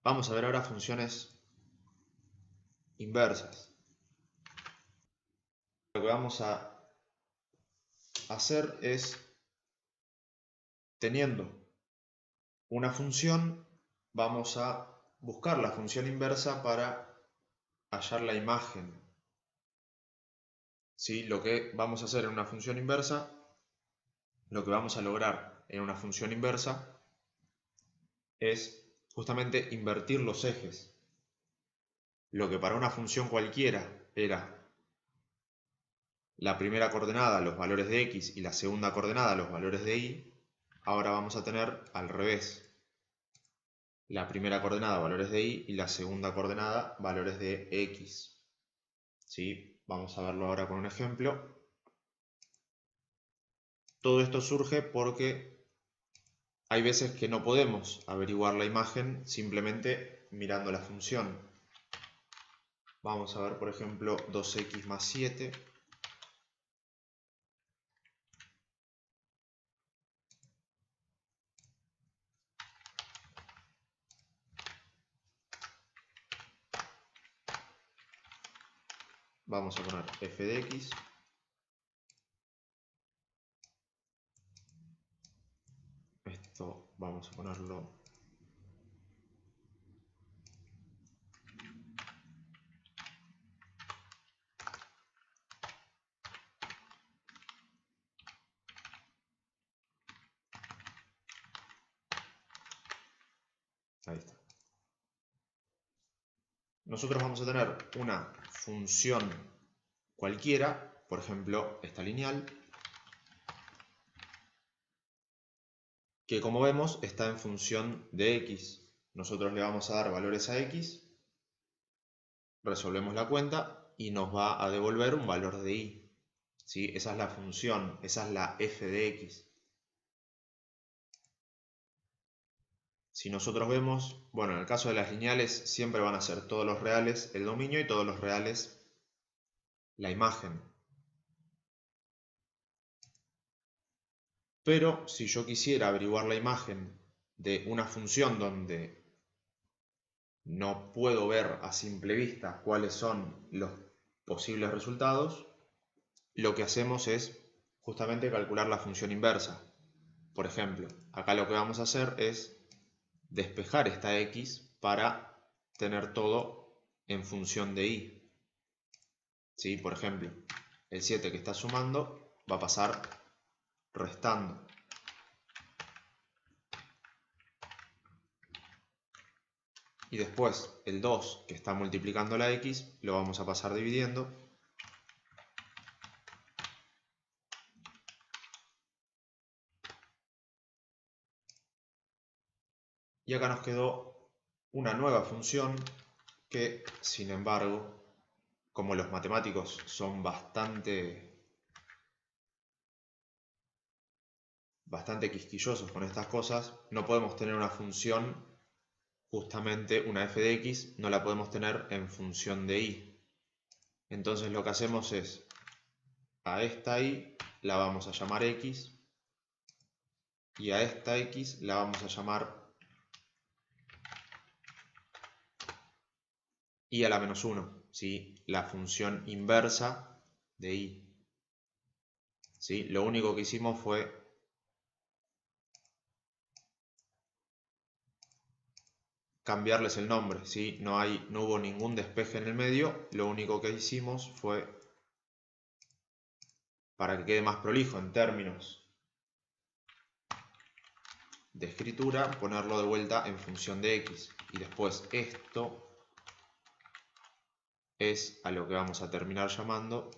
Vamos a ver ahora funciones inversas. Lo que vamos a hacer es, teniendo una función, vamos a buscar la función inversa para hallar la imagen. ¿Sí? Lo que vamos a hacer en una función inversa, lo que vamos a lograr en una función inversa es justamente invertir los ejes. Lo que para una función cualquiera era la primera coordenada, los valores de x, y la segunda coordenada, los valores de y, ahora vamos a tener al revés. La primera coordenada, valores de y, y la segunda coordenada, valores de x. ¿Sí? Vamos a verlo ahora con un ejemplo. Todo esto surge porque hay veces que no podemos averiguar la imagen simplemente mirando la función. Vamos a ver, por ejemplo, 2x más 7. Vamos a poner f de x. Esto vamos a ponerlo ahí está. Nosotros vamos a tener una función cualquiera, por ejemplo, esta lineal, que como vemos está en función de x. Nosotros le vamos a dar valores a x, resolvemos la cuenta y nos va a devolver un valor de y. ¿Sí? Esa es la función, esa es la f de x. Si nosotros vemos, bueno, en el caso de las lineales siempre van a ser todos los reales el dominio y todos los reales la imagen. Pero si yo quisiera averiguar la imagen de una función donde no puedo ver a simple vista cuáles son los posibles resultados, lo que hacemos es justamente calcular la función inversa. Por ejemplo, acá lo que vamos a hacer es despejar esta x para tener todo en función de y. ¿Sí? Por ejemplo, el 7 que está sumando va a pasar restando. Y después el 2 que está multiplicando la x lo vamos a pasar dividiendo. Y acá nos quedó una nueva función que, sin embargo, como los matemáticos son bastante quisquillosos con estas cosas, no podemos tener una función, justamente una f de x, no la podemos tener en función de y. Entonces lo que hacemos es, a esta y la vamos a llamar x, y a esta x la vamos a llamar y a la menos 1, ¿sí? La función inversa de y. ¿Sí? Lo único que hicimos fue cambiarles el nombre, ¿sí? No hubo ningún despeje en el medio, lo único que hicimos fue, para que quede más prolijo en términos de escritura, ponerlo de vuelta en función de x. Y después esto es a lo que vamos a terminar llamando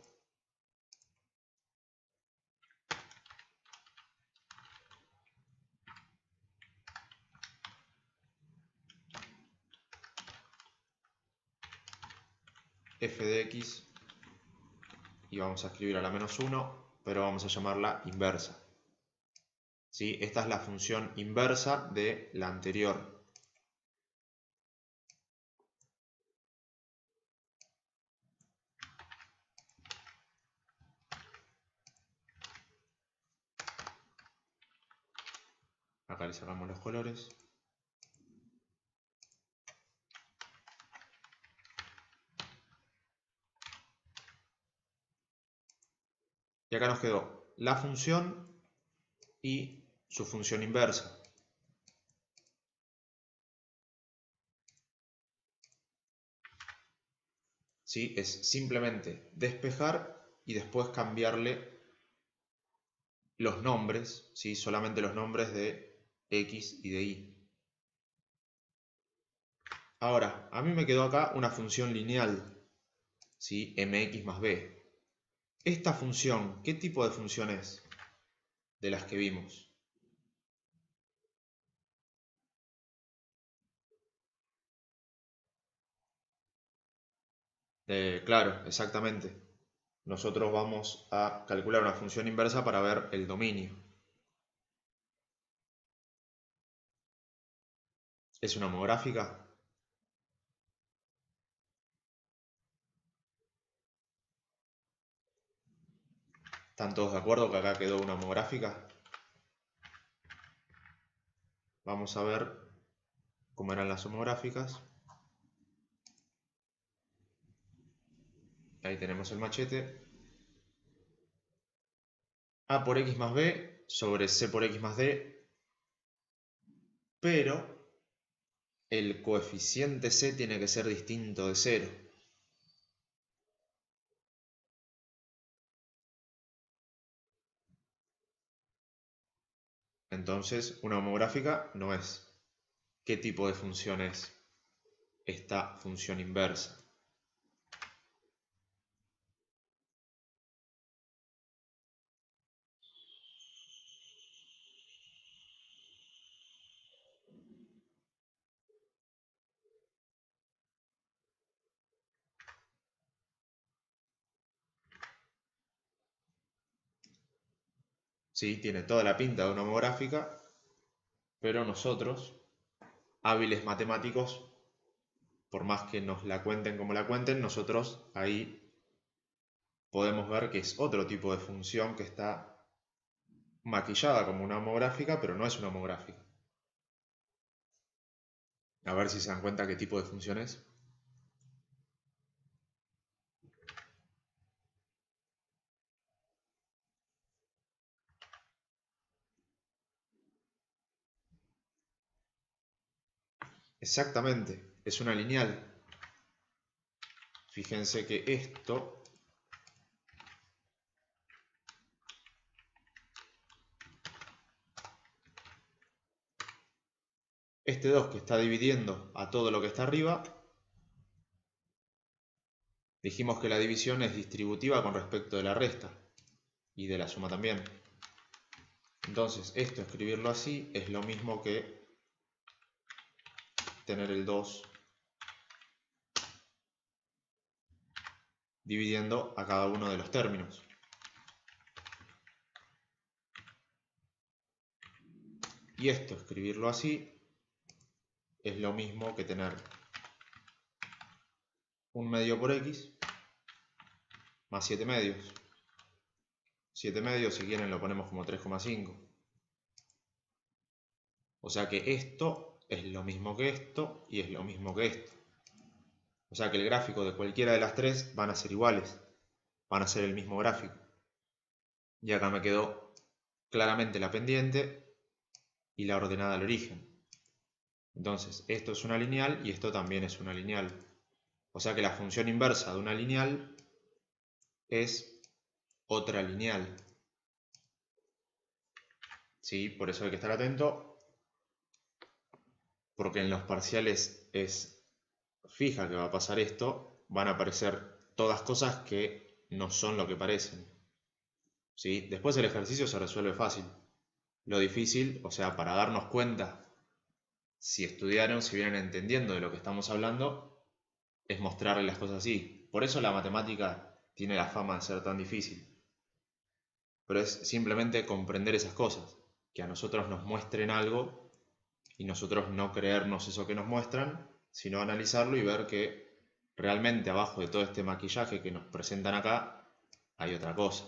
f de x, y vamos a escribir a la menos 1, pero vamos a llamarla inversa. ¿Sí? Esta es la función inversa de la anterior. Acá le sacamos los colores. Y acá nos quedó la función y su función inversa. ¿Sí? Es simplemente despejar y después cambiarle los nombres, ¿sí? Solamente los nombres de x y de y. Ahora, a mí me quedó acá una función lineal, ¿sí? Mx más b. Esta función, ¿qué tipo de función es de las que vimos? Claro, exactamente. Nosotros vamos a calcular una función inversa para ver el dominio. ¿Es una homográfica? ¿Están todos de acuerdo que acá quedó una homográfica? Vamos a ver cómo eran las homográficas. Ahí tenemos el machete. A por x más b sobre c por x más d, pero el coeficiente c tiene que ser distinto de 0. Entonces, una homográfica no es. ¿Qué tipo de función es esta función inversa? Sí, tiene toda la pinta de una homográfica, pero nosotros, hábiles matemáticos, por más que nos la cuenten como la cuenten, nosotros ahí podemos ver que es otro tipo de función que está maquillada como una homográfica, pero no es una homográfica. A ver si se dan cuenta qué tipo de función es. Exactamente, es una lineal. Fíjense que este 2 que está dividiendo a todo lo que está arriba, dijimos que la división es distributiva con respecto de la resta y de la suma también. Entonces, esto, escribirlo así, es lo mismo que tener el 2 dividiendo a cada uno de los términos. Y esto, escribirlo así, es lo mismo que tener un medio por x más 7 medios. 7 medios, si quieren, lo ponemos como 3,5. O sea que esto es lo mismo que esto y es lo mismo que esto. O sea que el gráfico de cualquiera de las tres van a ser iguales. Van a ser el mismo gráfico. Y acá me quedó claramente la pendiente y la ordenada al origen. Entonces, esto es una lineal y esto también es una lineal. O sea que la función inversa de una lineal es otra lineal. ¿Sí? Por eso hay que estar atento, porque en los parciales es fija que va a pasar esto, van a aparecer todas cosas que no son lo que parecen. ¿Sí? Después el ejercicio se resuelve fácil. Lo difícil, o sea, para darnos cuenta si estudiaron, si vienen entendiendo de lo que estamos hablando, es mostrarles las cosas así. Por eso la matemática tiene la fama de ser tan difícil. Pero es simplemente comprender esas cosas, que a nosotros nos muestren algo y nosotros no creernos eso que nos muestran, sino analizarlo y ver que realmente abajo de todo este maquillaje que nos presentan acá hay otra cosa.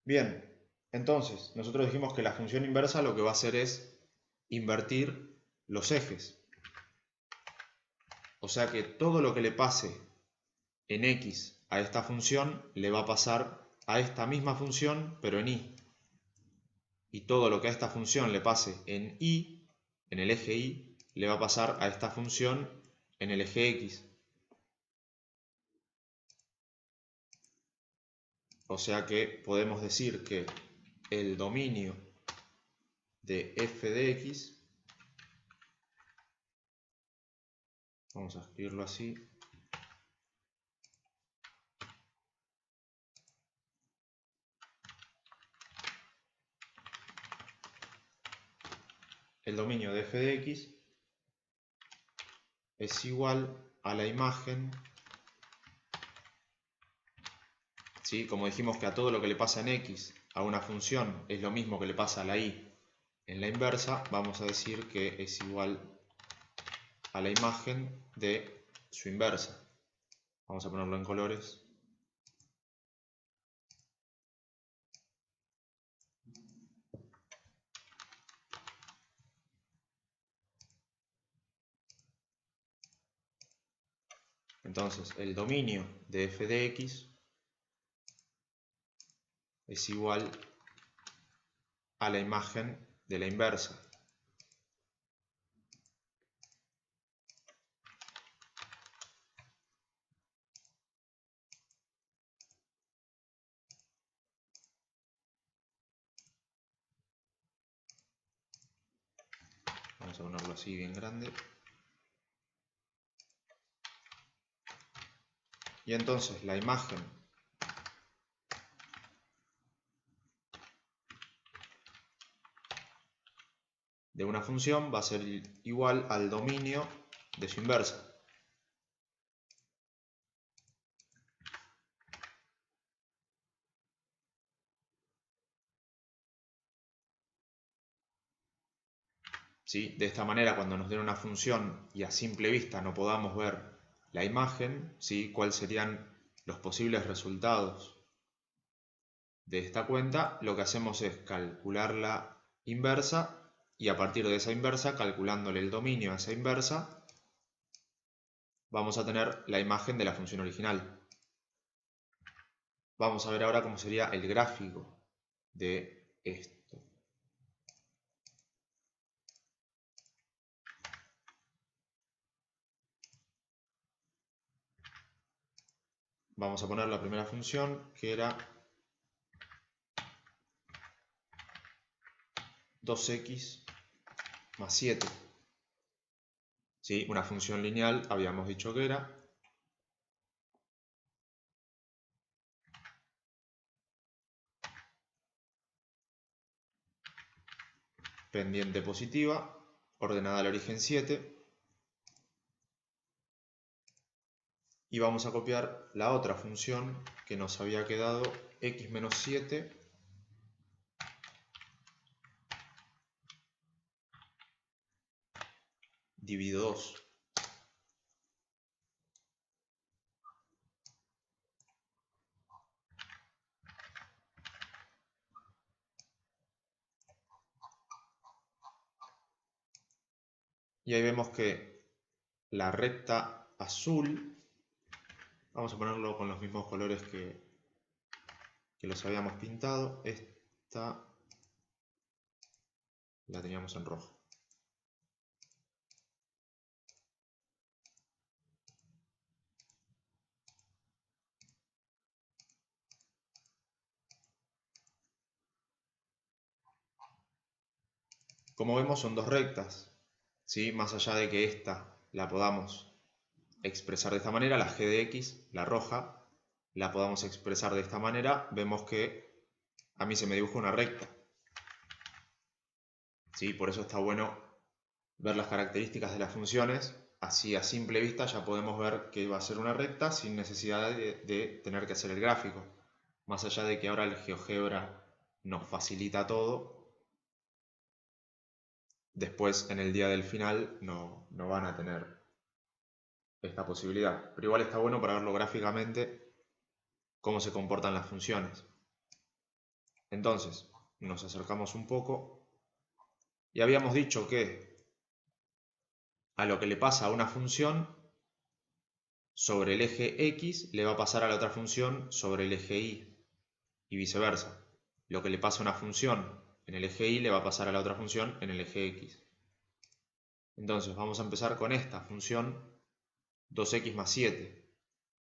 Bien, entonces nosotros dijimos que la función inversa lo que va a hacer es invertir los ejes. O sea que todo lo que le pase en x a esta función le va a pasar a esta misma función, pero en y. Y todo lo que a esta función le pase en y, en el eje y, le va a pasar a esta función en el eje x. O sea que podemos decir que el dominio de f de x, vamos a escribirlo así, el dominio de f de x es igual a la imagen, ¿sí? Como dijimos que a todo lo que le pasa en x a una función es lo mismo que le pasa a la y en la inversa, vamos a decir que es igual a la imagen de su inversa. Vamos a ponerlo en colores. Entonces, el dominio de f de x es igual a la imagen de la inversa. Vamos a ponerlo así bien grande. Y entonces la imagen de una función va a ser igual al dominio de su inversa. ¿Sí? De esta manera, cuando nos den una función y a simple vista no podamos ver la imagen, ¿sí? ¿Cuáles serían los posibles resultados de esta cuenta? Lo que hacemos es calcular la inversa y a partir de esa inversa, calculándole el dominio a esa inversa, vamos a tener la imagen de la función original. Vamos a ver ahora cómo sería el gráfico de esto. Vamos a poner la primera función, que era 2x más 7. ¿Sí? Una función lineal, habíamos dicho que era. Pendiente positiva, ordenada al origen 7. Y vamos a copiar la otra función que nos había quedado x menos 7 dividido 2. Y ahí vemos que la recta azul, vamos a ponerlo con los mismos colores que los habíamos pintado, esta la teníamos en rojo. Como vemos son dos rectas, ¿sí? Más allá de que esta la podamos expresar de esta manera, la g de x, la roja, la podamos expresar de esta manera, vemos que a mí se me dibuja una recta. ¿Sí? Por eso está bueno ver las características de las funciones, así a simple vista ya podemos ver que va a ser una recta sin necesidad de tener que hacer el gráfico. Más allá de que ahora el GeoGebra nos facilita todo, después en el día del final no van a tener esta posibilidad. Pero igual está bueno para verlo gráficamente cómo se comportan las funciones. Entonces, nos acercamos un poco y habíamos dicho que a lo que le pasa a una función sobre el eje X le va a pasar a la otra función sobre el eje Y y viceversa. Lo que le pasa a una función en el eje Y le va a pasar a la otra función en el eje X. Entonces vamos a empezar con esta función 2x más 7.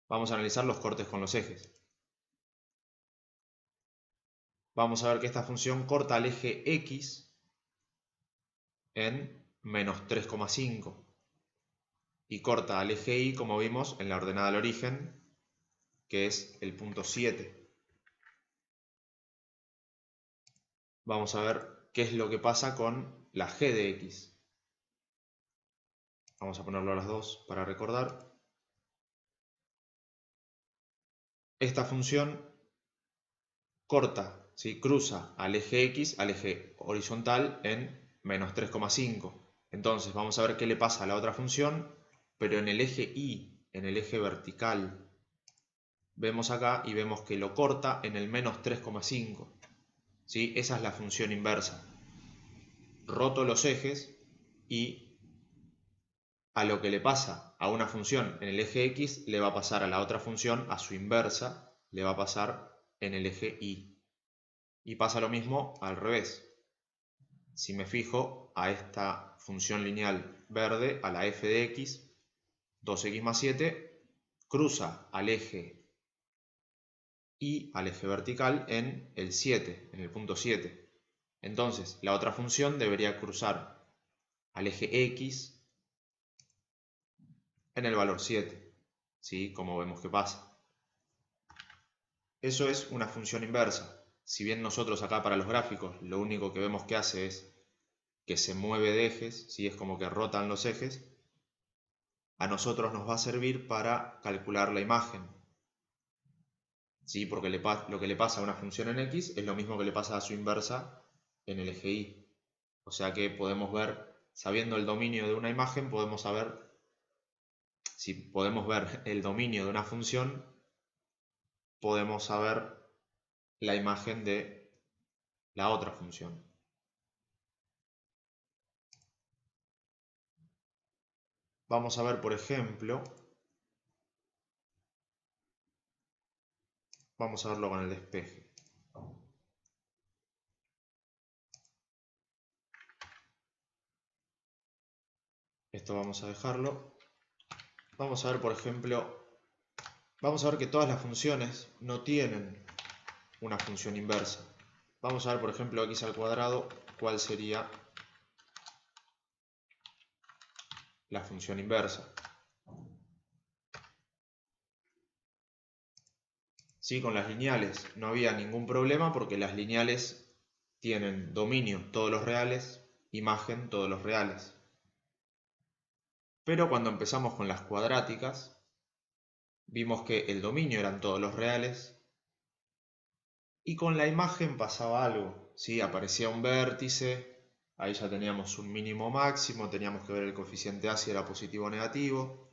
Vamos a analizar los cortes con los ejes. Vamos a ver que esta función corta al eje X en menos 3,5 y corta al eje Y, como vimos, en la ordenada al origen, que es el punto 7. Vamos a ver qué es lo que pasa con la g de x. Vamos a ponerlo a las dos para recordar. Esta función corta, ¿sí? Cruza al eje x, al eje horizontal, en menos 3,5. Entonces vamos a ver qué le pasa a la otra función, pero en el eje y, en el eje vertical. Vemos acá y vemos que lo corta en el menos 3,5. ¿Sí? Esa es la función inversa. Roto los ejes y a lo que le pasa a una función en el eje X le va a pasar a la otra función, a su inversa, le va a pasar en el eje Y. Y pasa lo mismo al revés. Si me fijo a esta función lineal verde, a la f de x, 2x más 7, cruza al eje Y, al eje vertical, en el 7, en el punto 7. Entonces, la otra función debería cruzar al eje X en el valor 7, ¿sí? Como vemos que pasa. Eso es una función inversa. Si bien nosotros acá para los gráficos lo único que vemos que hace es que se mueve de ejes, ¿sí? Es como que rotan los ejes, a nosotros nos va a servir para calcular la imagen, ¿sí? Porque lo que le pasa a una función en X es lo mismo que le pasa a su inversa en el eje Y. O sea que podemos ver, sabiendo el dominio de una imagen, podemos saber, si podemos ver el dominio de una función, podemos saber la imagen de la otra función. Vamos a ver, por ejemplo, vamos a verlo con el despeje. Esto vamos a dejarlo. Vamos a ver, por ejemplo, vamos a ver que todas las funciones no tienen una función inversa. Vamos a ver, por ejemplo, x al cuadrado, cuál sería la función inversa. Sí, con las lineales no había ningún problema porque las lineales tienen dominio todos los reales, imagen todos los reales. Pero cuando empezamos con las cuadráticas, vimos que el dominio eran todos los reales y con la imagen pasaba algo, ¿sí? Aparecía un vértice, ahí ya teníamos un mínimo máximo, teníamos que ver el coeficiente A si era positivo o negativo,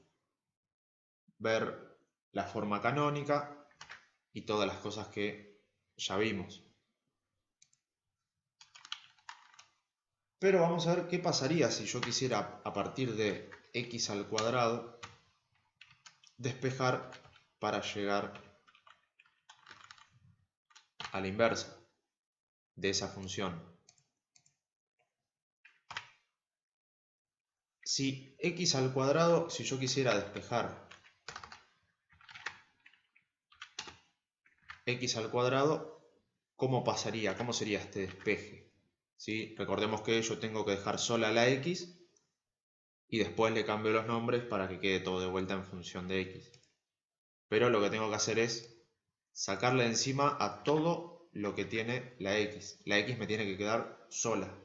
ver la forma canónica y todas las cosas que ya vimos. Pero vamos a ver qué pasaría si yo quisiera, a partir de x al cuadrado, despejar para llegar a la inversa de esa función. Si x al cuadrado, si yo quisiera despejar x al cuadrado, ¿cómo pasaría? ¿Cómo sería este despeje? ¿Sí? Recordemos que yo tengo que dejar sola la x y después le cambio los nombres para que quede todo de vuelta en función de x. Pero lo que tengo que hacer es sacarle de encima a todo lo que tiene la x. La x me tiene que quedar sola.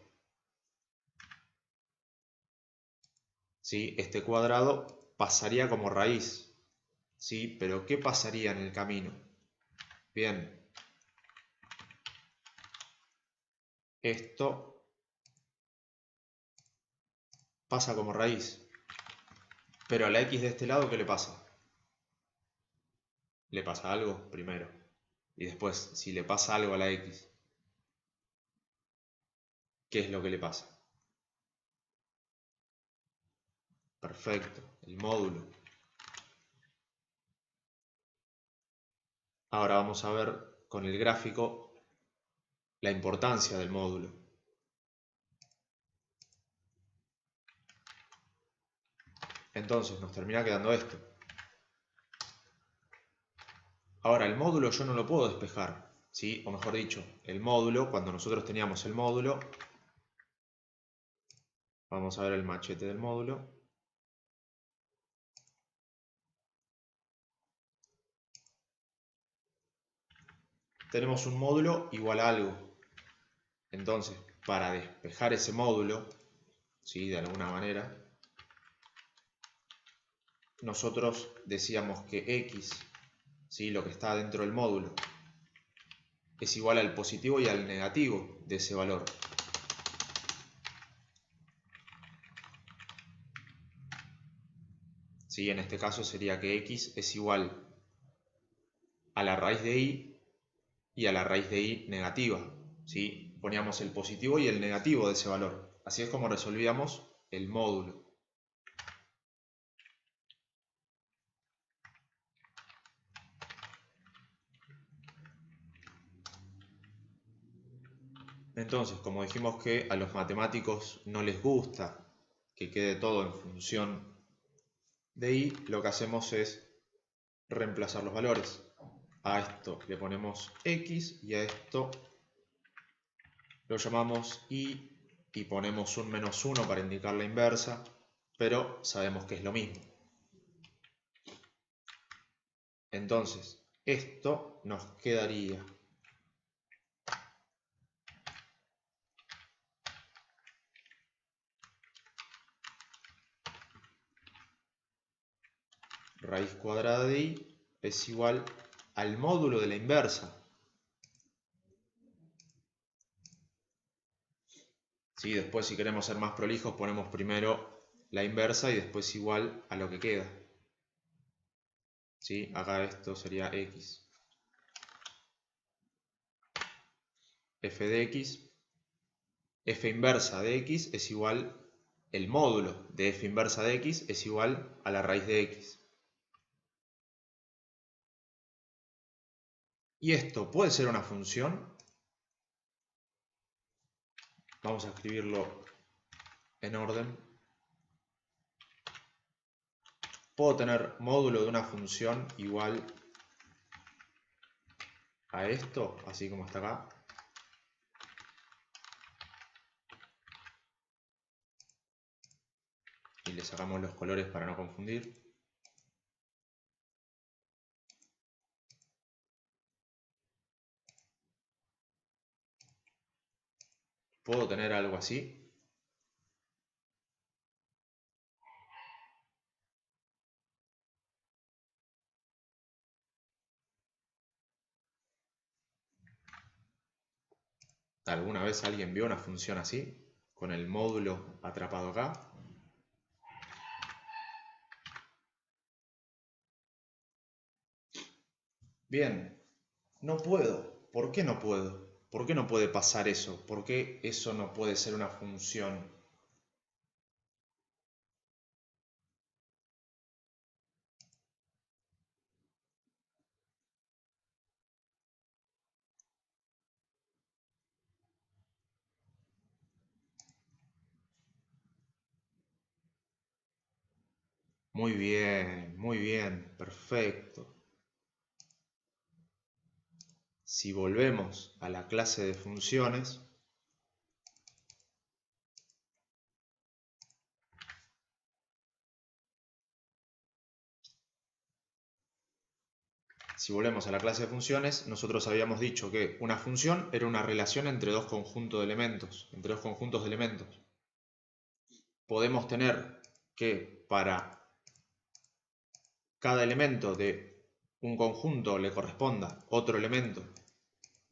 ¿Sí? Este cuadrado pasaría como raíz. ¿Sí? Pero ¿qué pasaría en el camino? Bien. Esto pasa como raíz. Pero a la x de este lado, ¿qué le pasa? Le pasa algo primero. Y después, si le pasa algo a la x, ¿qué es lo que le pasa? Perfecto, el módulo. Ahora vamos a ver con el gráfico la importancia del módulo. Entonces nos termina quedando esto. Ahora el módulo yo no lo puedo despejar, ¿sí? O mejor dicho, el módulo, cuando nosotros teníamos el módulo, vamos a ver el machete del módulo. Tenemos un módulo igual a algo. Entonces, para despejar ese módulo, ¿sí? De alguna manera, nosotros decíamos que x, ¿sí? Lo que está dentro del módulo, es igual al positivo y al negativo de ese valor. ¿Sí? En este caso sería que x es igual a la raíz de y a la raíz de y negativa. ¿Sí? Poníamos el positivo y el negativo de ese valor. Así es como resolvíamos el módulo. Entonces, como dijimos que a los matemáticos no les gusta que quede todo en función de y, lo que hacemos es reemplazar los valores. A esto le ponemos x y a esto lo llamamos y ponemos un menos 1 para indicar la inversa, pero sabemos que es lo mismo. Entonces, esto nos quedaría raíz cuadrada de y es igual al módulo de la inversa. ¿Sí? Después, si queremos ser más prolijos, ponemos primero la inversa y después igual a lo que queda. ¿Sí? Acá esto sería x. F de x, f inversa de x es igual, el módulo de f inversa de x es igual a la raíz de x. ¿Y esto puede ser una función? Vamos a escribirlo en orden. Puedo tener módulo de una función igual a esto, así como está acá. Y le sacamos los colores para no confundir. ¿Puedo tener algo así? ¿Alguna vez alguien vio una función así? Con el módulo atrapado acá. Bien, no puedo. ¿Por qué no puedo? ¿Por qué no puede pasar eso? ¿Por qué eso no puede ser una función? muy bien, perfecto. Si volvemos a la clase de funciones, nosotros habíamos dicho que una función era una relación entre dos conjuntos de elementos, Podemos tener que para cada elemento de un conjunto le corresponda otro elemento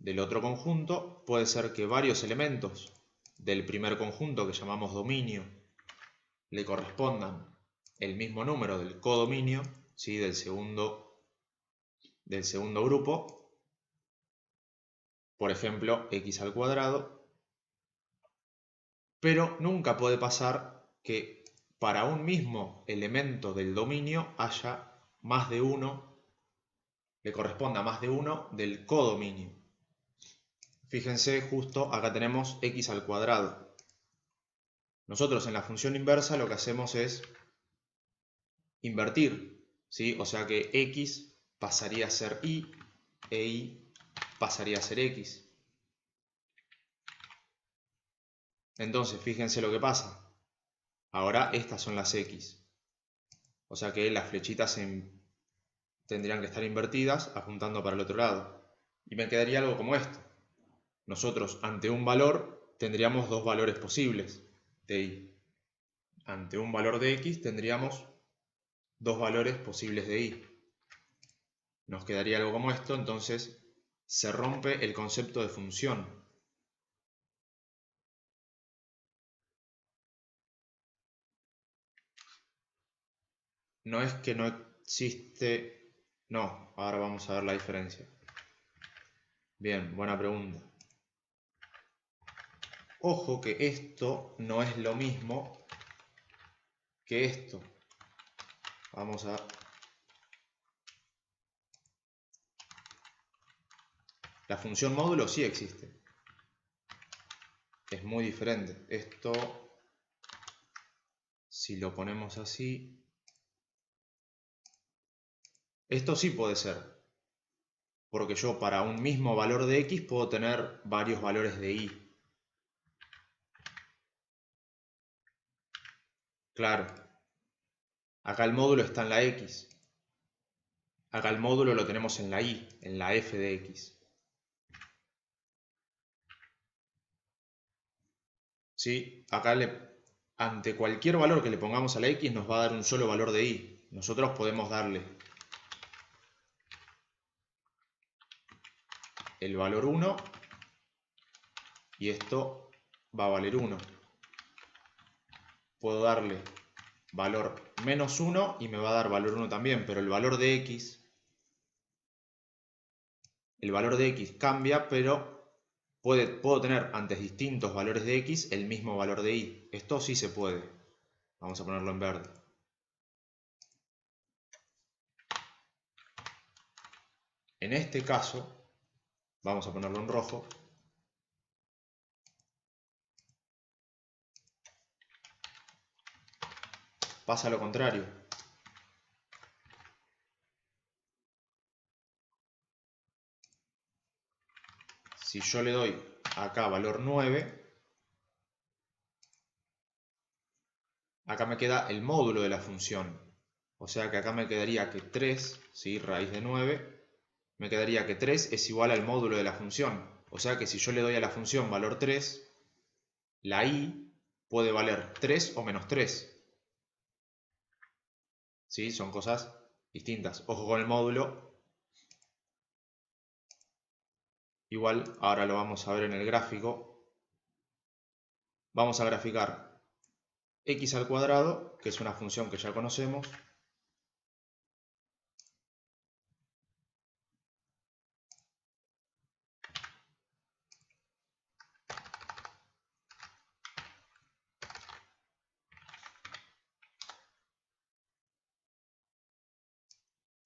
del otro conjunto, puede ser que varios elementos del primer conjunto que llamamos dominio le correspondan el mismo número del codominio, ¿sí? del segundo grupo, por ejemplo x al cuadrado, pero nunca puede pasar que para un mismo elemento del dominio haya más de uno, le corresponda más de uno del codominio. Fíjense, justo acá tenemos x al cuadrado. Nosotros en la función inversa lo que hacemos es invertir, ¿sí? O sea que x pasaría a ser y e y pasaría a ser x. Entonces, fíjense lo que pasa. Ahora estas son las x. O sea que las flechitas tendrían que estar invertidas apuntando para el otro lado. Y me quedaría algo como esto. Nosotros ante un valor tendríamos dos valores posibles de y. Ante un valor de x tendríamos dos valores posibles de y. Nos quedaría algo como esto, entonces se rompe el concepto de función. No es que no existe... No, ahora vamos a ver la diferencia. Bien, buena pregunta. Ojo que esto no es lo mismo que esto. Vamos a... La función módulo sí existe. Es muy diferente. Esto, si lo ponemos así... Esto sí puede ser. Porque yo para un mismo valor de x puedo tener varios valores de y. Claro. Acá el módulo está en la x. Acá el módulo lo tenemos en la y, en la f de x. ¿Sí? Acá ante cualquier valor que le pongamos a la x nos va a dar un solo valor de y. Nosotros podemos darle el valor 1 y esto va a valer 1. Puedo darle valor menos 1 y me va a dar valor 1 también, pero el valor de x cambia, pero puedo tener antes distintos valores de x el mismo valor de y. Esto sí se puede. Vamos a ponerlo en verde. En este caso, vamos a ponerlo en rojo. Pasa lo contrario. Si yo le doy acá valor 9, acá me queda el módulo de la función. O sea que acá me quedaría que 3, ¿sí? Raíz de 9, me quedaría que 3 es igual al módulo de la función. O sea que si yo le doy a la función valor 3, la y puede valer 3 o menos 3. ¿Sí? Son cosas distintas. Ojo con el módulo. Igual, ahora lo vamos a ver en el gráfico. Vamos a graficar x al cuadrado, que es una función que ya conocemos.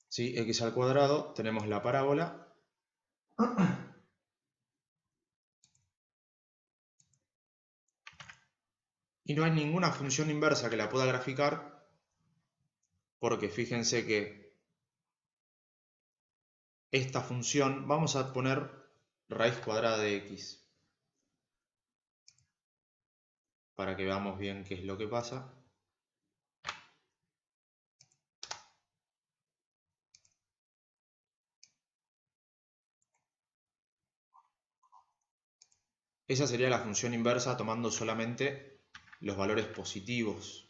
¿Sí? X al cuadrado, tenemos la parábola. Y no hay ninguna función inversa que la pueda graficar, porque fíjense que esta función, vamos a poner raíz cuadrada de x, para que veamos bien qué es lo que pasa. Esa sería la función inversa tomando solamente los valores positivos.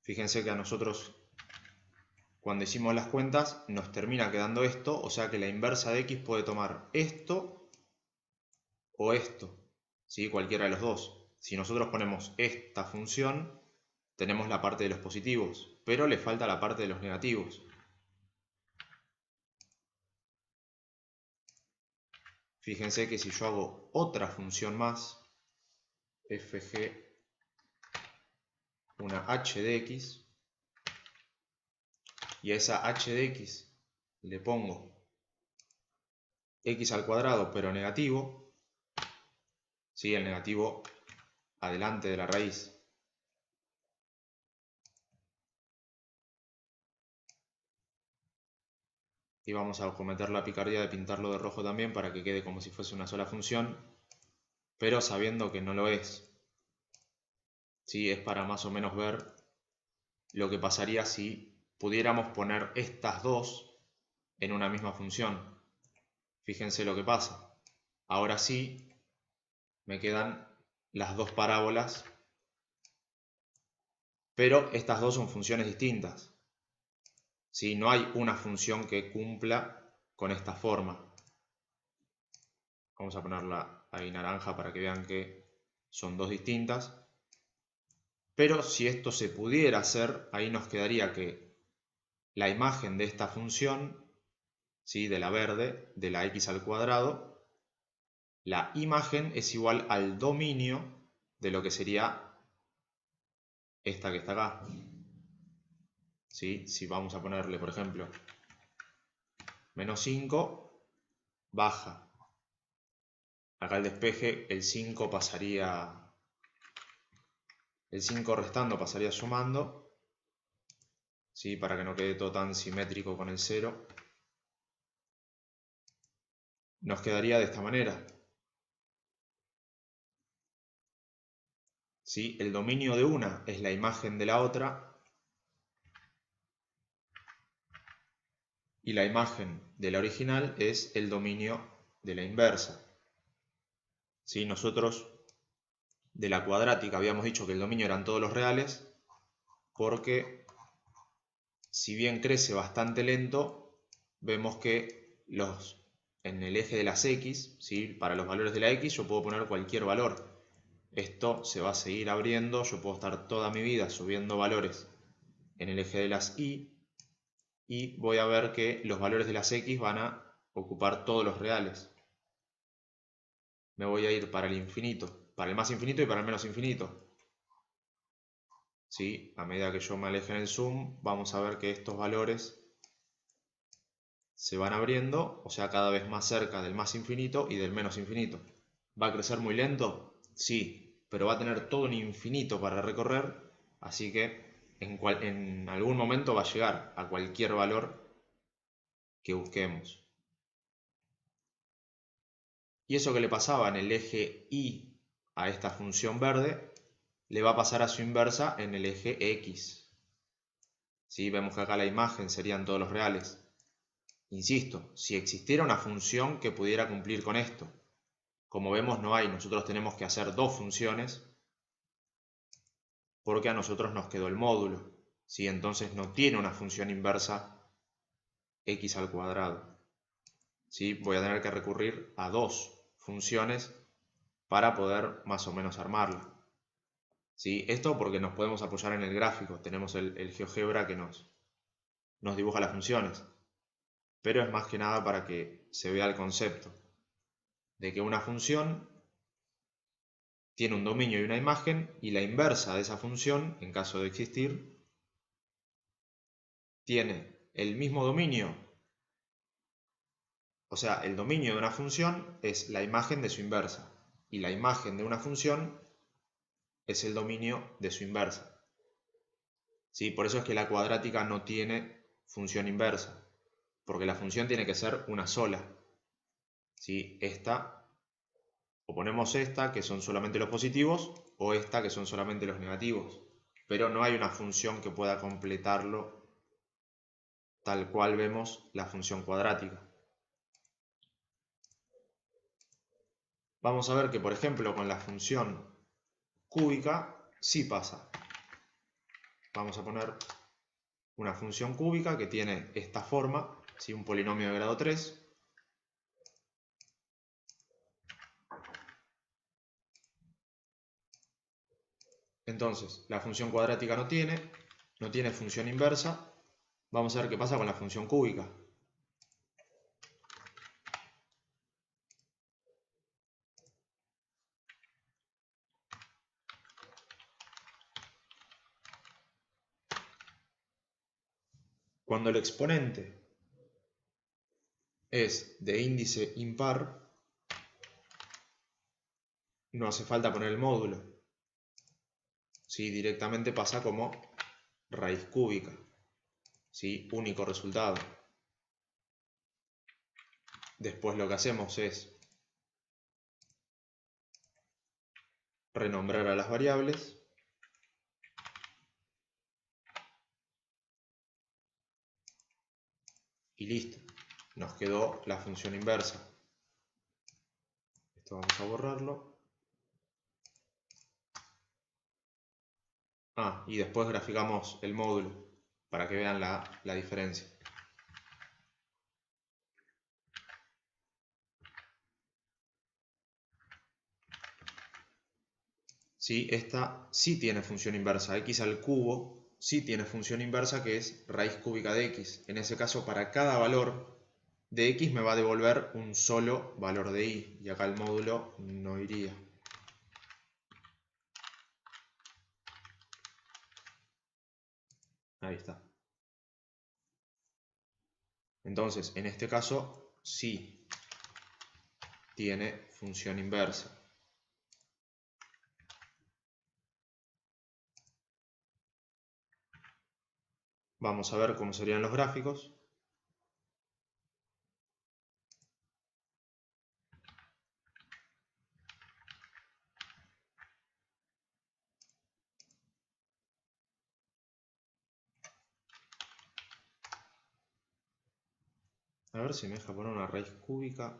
Fíjense que a nosotros, cuando hicimos las cuentas, nos termina quedando esto, o sea que la inversa de x puede tomar esto o esto, ¿sí? Cualquiera de los dos. Si nosotros ponemos esta función, tenemos la parte de los positivos, pero le falta la parte de los negativos. Fíjense que si yo hago otra función más, fg una h de x, y a esa h de x le pongo x al cuadrado pero negativo, ¿sí? El negativo adelante de la raíz. Y vamos a cometer la picardía de pintarlo de rojo también para que quede como si fuese una sola función, pero sabiendo que no lo es. ¿Sí? Es para más o menos ver lo que pasaría si pudiéramos poner estas dos en una misma función. Fíjense lo que pasa. Ahora sí me quedan las dos parábolas, pero estas dos son funciones distintas. ¿Sí? No hay una función que cumpla con esta forma. Vamos a ponerla ahí naranja para que vean que son dos distintas. Pero si esto se pudiera hacer, ahí nos quedaría que la imagen de esta función, ¿sí? De la verde, de la x al cuadrado, la imagen es igual al dominio de lo que sería esta que está acá. ¿Sí? Si vamos a ponerle, por ejemplo, menos 5, baja. Acá el despeje, el 5 pasaría... El 5 restando pasaría sumando, ¿sí? Para que no quede todo tan simétrico con el 0. Nos quedaría de esta manera. ¿Sí? El dominio de una es la imagen de la otra y la imagen de la original es el dominio de la inversa. ¿Sí? Nosotros de la cuadrática habíamos dicho que el dominio eran todos los reales porque si bien crece bastante lento, vemos que en el eje de las x, ¿sí? Para los valores de la x yo puedo poner cualquier valor. Esto se va a seguir abriendo, yo puedo estar toda mi vida subiendo valores en el eje de las y voy a ver que los valores de las x van a ocupar todos los reales. Me voy a ir para el infinito, para el más infinito y para el menos infinito. ¿Sí? A medida que yo me aleje en el zoom, vamos a ver que estos valores se van abriendo, o sea, cada vez más cerca del más infinito y del menos infinito. ¿Va a crecer muy lento? Sí, pero va a tener todo un infinito para recorrer, así que en algún momento va a llegar a cualquier valor que busquemos. Y eso que le pasaba en el eje Y a esta función verde, le va a pasar a su inversa en el eje X. ¿Sí? Vemos que acá la imagen serían todos los reales. Insisto, si existiera una función que pudiera cumplir con esto, como vemos no hay, nosotros tenemos que hacer dos funciones porque a nosotros nos quedó el módulo. ¿Sí? Entonces no tiene una función inversa x al cuadrado. ¿Sí? Voy a tener que recurrir a dos funciones para poder más o menos armarla. ¿Sí? Esto porque nos podemos apoyar en el gráfico, tenemos el GeoGebra que nos dibuja las funciones, pero es más que nada para que se vea el concepto de que una función tiene un dominio y una imagen, y la inversa de esa función, en caso de existir, tiene el mismo dominio. O sea, el dominio de una función es la imagen de su inversa, y la imagen de una función es el dominio de su inversa. ¿Sí? Por eso es que la cuadrática no tiene función inversa, porque la función tiene que ser una sola. ¿Sí? O ponemos esta, que son solamente los positivos, o esta, que son solamente los negativos. Pero no hay una función que pueda completarlo tal cual vemos la función cuadrática. Vamos a ver que, por ejemplo, con la función cúbica sí pasa. Vamos a poner una función cúbica que tiene esta forma, ¿sí? Un polinomio de grado 3. Entonces, la función cuadrática no tiene función inversa. Vamos a ver qué pasa con la función cúbica. Cuando el exponente es de índice impar, no hace falta poner el módulo. ¿Sí? Directamente pasa como raíz cúbica. ¿Sí? Único resultado. Después lo que hacemos es renombrar a las variables y listo. Nos quedó la función inversa. Esto vamos a borrarlo. Y después graficamos el módulo para que vean la diferencia. ¿Sí? Esta sí tiene función inversa. X al cubo sí tiene función inversa, que es raíz cúbica de x. En ese caso, para cada valor de x me va a devolver un solo valor de y. Y acá el módulo no iría. Ahí está. Entonces, en este caso, sí tiene función inversa. Vamos a ver cómo serían los gráficos. A ver si me deja poner una raíz cúbica.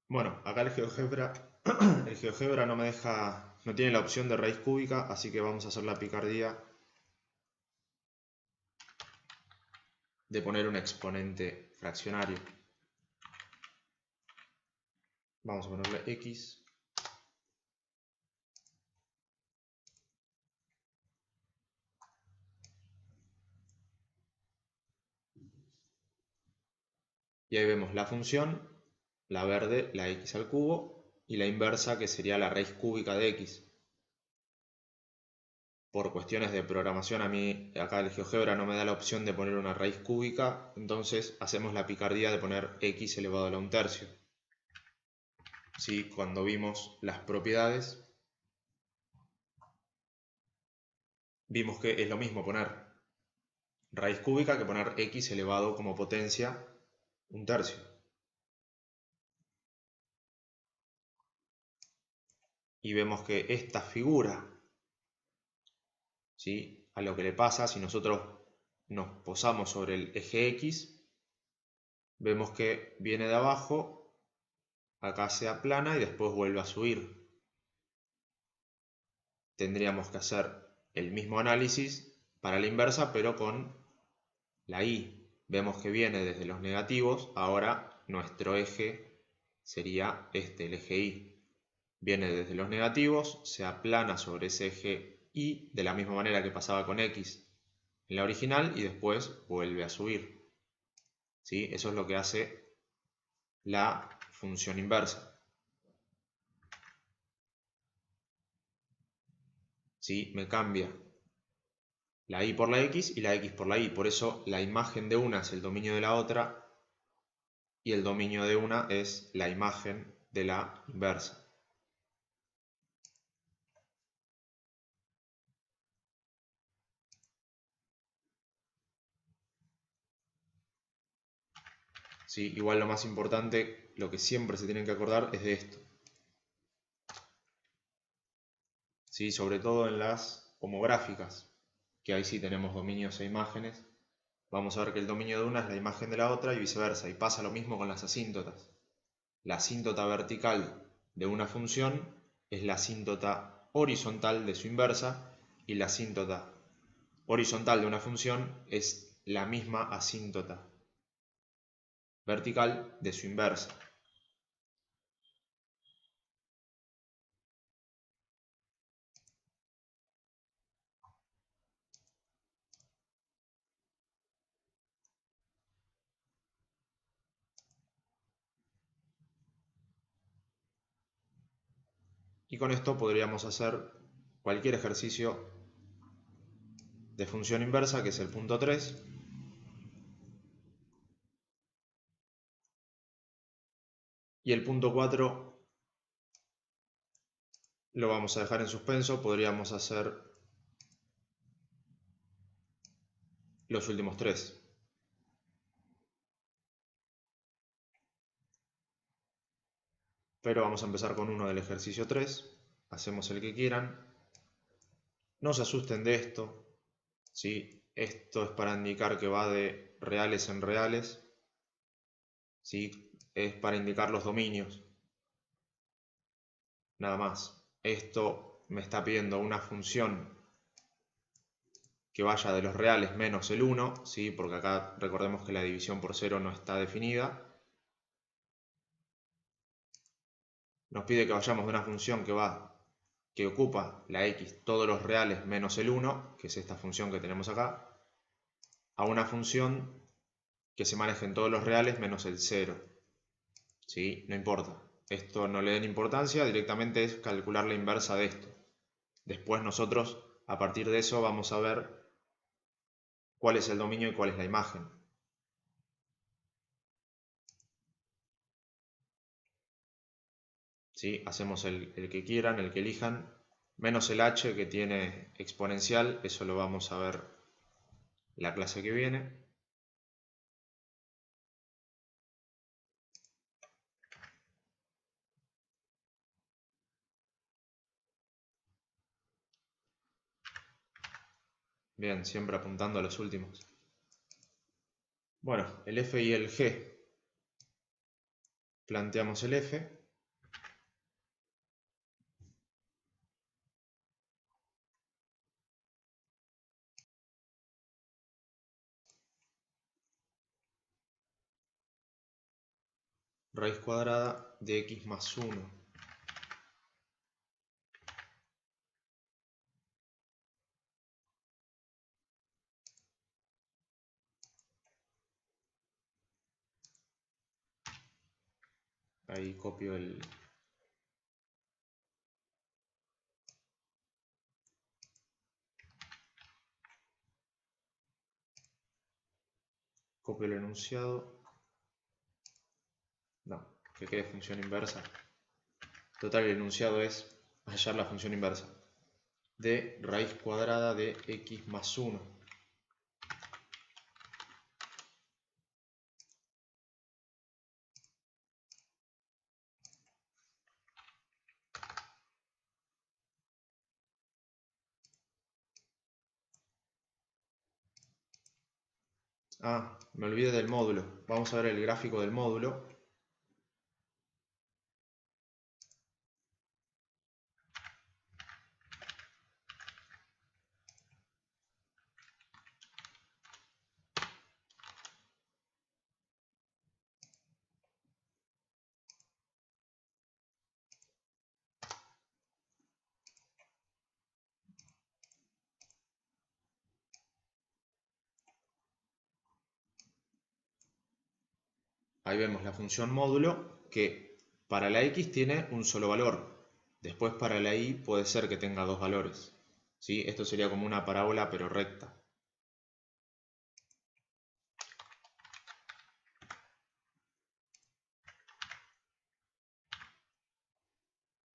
Bueno, acá el GeoGebra no me deja, no tiene la opción de raíz cúbica, así que vamos a hacer la picardía de poner un exponente fraccionario. Vamos a ponerle x. Y ahí vemos la función, la verde, la x al cubo, y la inversa, que sería la raíz cúbica de x. Por cuestiones de programación, a mí acá el GeoGebra no me da la opción de poner una raíz cúbica, entonces hacemos la picardía de poner x elevado a la 1/3. ¿Sí? Cuando vimos las propiedades, vimos que es lo mismo poner raíz cúbica que poner x elevado como potencia 1/3. Y vemos que esta figura, ¿sí? A lo que le pasa si nosotros nos posamos sobre el eje X, vemos que viene de abajo, acá se aplana y después vuelve a subir. Tendríamos que hacer el mismo análisis para la inversa, pero con la Y. Vemos que viene desde los negativos, ahora nuestro eje sería este, el eje Y. Viene desde los negativos, se aplana sobre ese eje Y de la misma manera que pasaba con X en la original y después vuelve a subir. ¿Sí? Eso es lo que hace la función inversa. ¿Sí? Me cambia la y por la x y la x por la y. Por eso la imagen de una es el dominio de la otra y el dominio de una es la imagen de la inversa. ¿Sí? Igual lo más importante, lo que siempre se tienen que acordar es de esto. ¿Sí? Sobre todo en las homográficas, que ahí sí tenemos dominios e imágenes. Vamos a ver que el dominio de una es la imagen de la otra y viceversa. Y pasa lo mismo con las asíntotas. La asíntota vertical de una función es la asíntota horizontal de su inversa y la asíntota horizontal de una función es la misma asíntota vertical de su inversa. Y con esto podríamos hacer cualquier ejercicio de función inversa, que es el punto 3. Y el punto 4 lo vamos a dejar en suspenso. Podríamos hacer los últimos 3. Pero vamos a empezar con uno del ejercicio 3. Hacemos el que quieran. No se asusten de esto, ¿sí? Esto es para indicar que va de reales en reales, ¿sí? Es para indicar los dominios. Nada más. Esto me está pidiendo una función que vaya de los reales menos el 1, ¿sí? Porque acá recordemos que la división por 0 no está definida. Nos pide que vayamos de una función que ocupa la x todos los reales menos el 1, que es esta función que tenemos acá, a una función que se maneje en todos los reales menos el 0. ¿Sí? No importa. Esto no le den importancia, directamente es calcular la inversa de esto. Después nosotros, a partir de eso, vamos a ver cuál es el dominio y cuál es la imagen. ¿Sí? Hacemos el que quieran, el que elijan, menos el h que tiene exponencial, eso lo vamos a ver la clase que viene. Bien, siempre apuntando a los últimos. Bueno, el f y el g. Planteamos el f. Raíz cuadrada de x más 1. Ahí copio el... Copio el enunciado. No, que quede función inversa. Total, el enunciado es hallar la función inversa de raíz cuadrada de x más 1. Ah, me olvidé del módulo. Vamos a ver el gráfico del módulo. Ahí vemos la función módulo que para la x tiene un solo valor. Después para la y puede ser que tenga dos valores. ¿Sí? Esto sería como una parábola pero recta.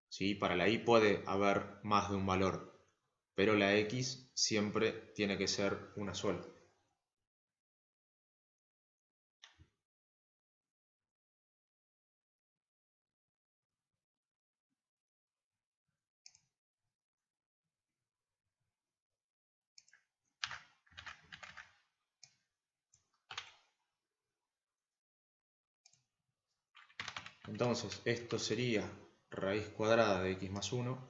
¿Sí? Para la y puede haber más de un valor, pero la x siempre tiene que ser una sola. Entonces, esto sería raíz cuadrada de x más 1.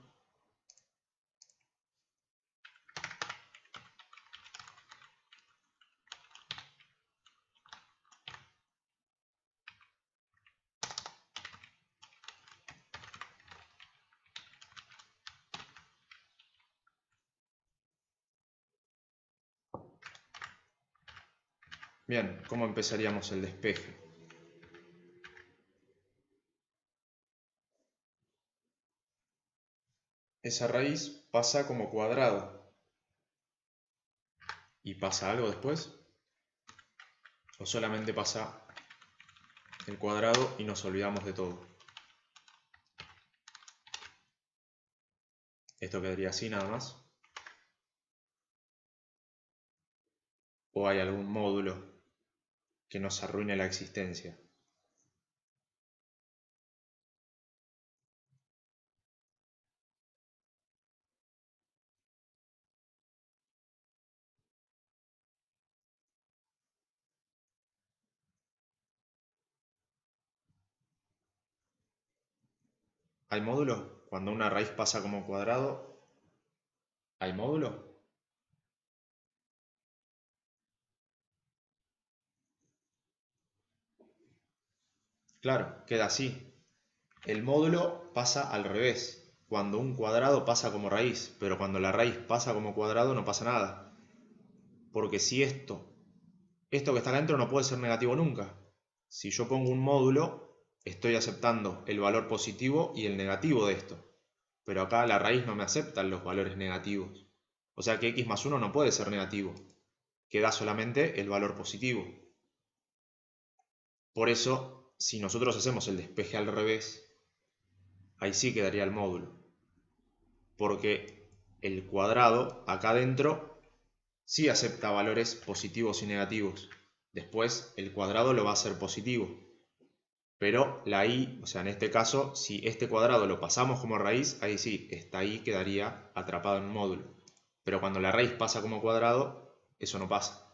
Bien, ¿cómo empezaríamos el despeje? Esa raíz pasa como cuadrado. ¿Y pasa algo después? ¿O solamente pasa el cuadrado y nos olvidamos de todo? Esto quedaría así nada más. ¿O hay algún módulo que nos arruine la existencia? ¿Hay módulo? Cuando una raíz pasa como cuadrado, ¿hay módulo? Claro, queda así. El módulo pasa al revés. Cuando un cuadrado pasa como raíz, pero cuando la raíz pasa como cuadrado no pasa nada. Porque si esto que está acá dentro no puede ser negativo nunca. Si yo pongo un módulo, estoy aceptando el valor positivo y el negativo de esto. Pero acá la raíz no me acepta los valores negativos. O sea que x más 1 no puede ser negativo. Queda solamente el valor positivo. Por eso, si nosotros hacemos el despeje al revés, ahí sí quedaría el módulo. Porque el cuadrado acá adentro sí acepta valores positivos y negativos. Después el cuadrado lo va a hacer positivo. Pero la i, o sea, en este caso, si este cuadrado lo pasamos como raíz, ahí sí, esta i quedaría atrapado en un módulo. Pero cuando la raíz pasa como cuadrado, eso no pasa.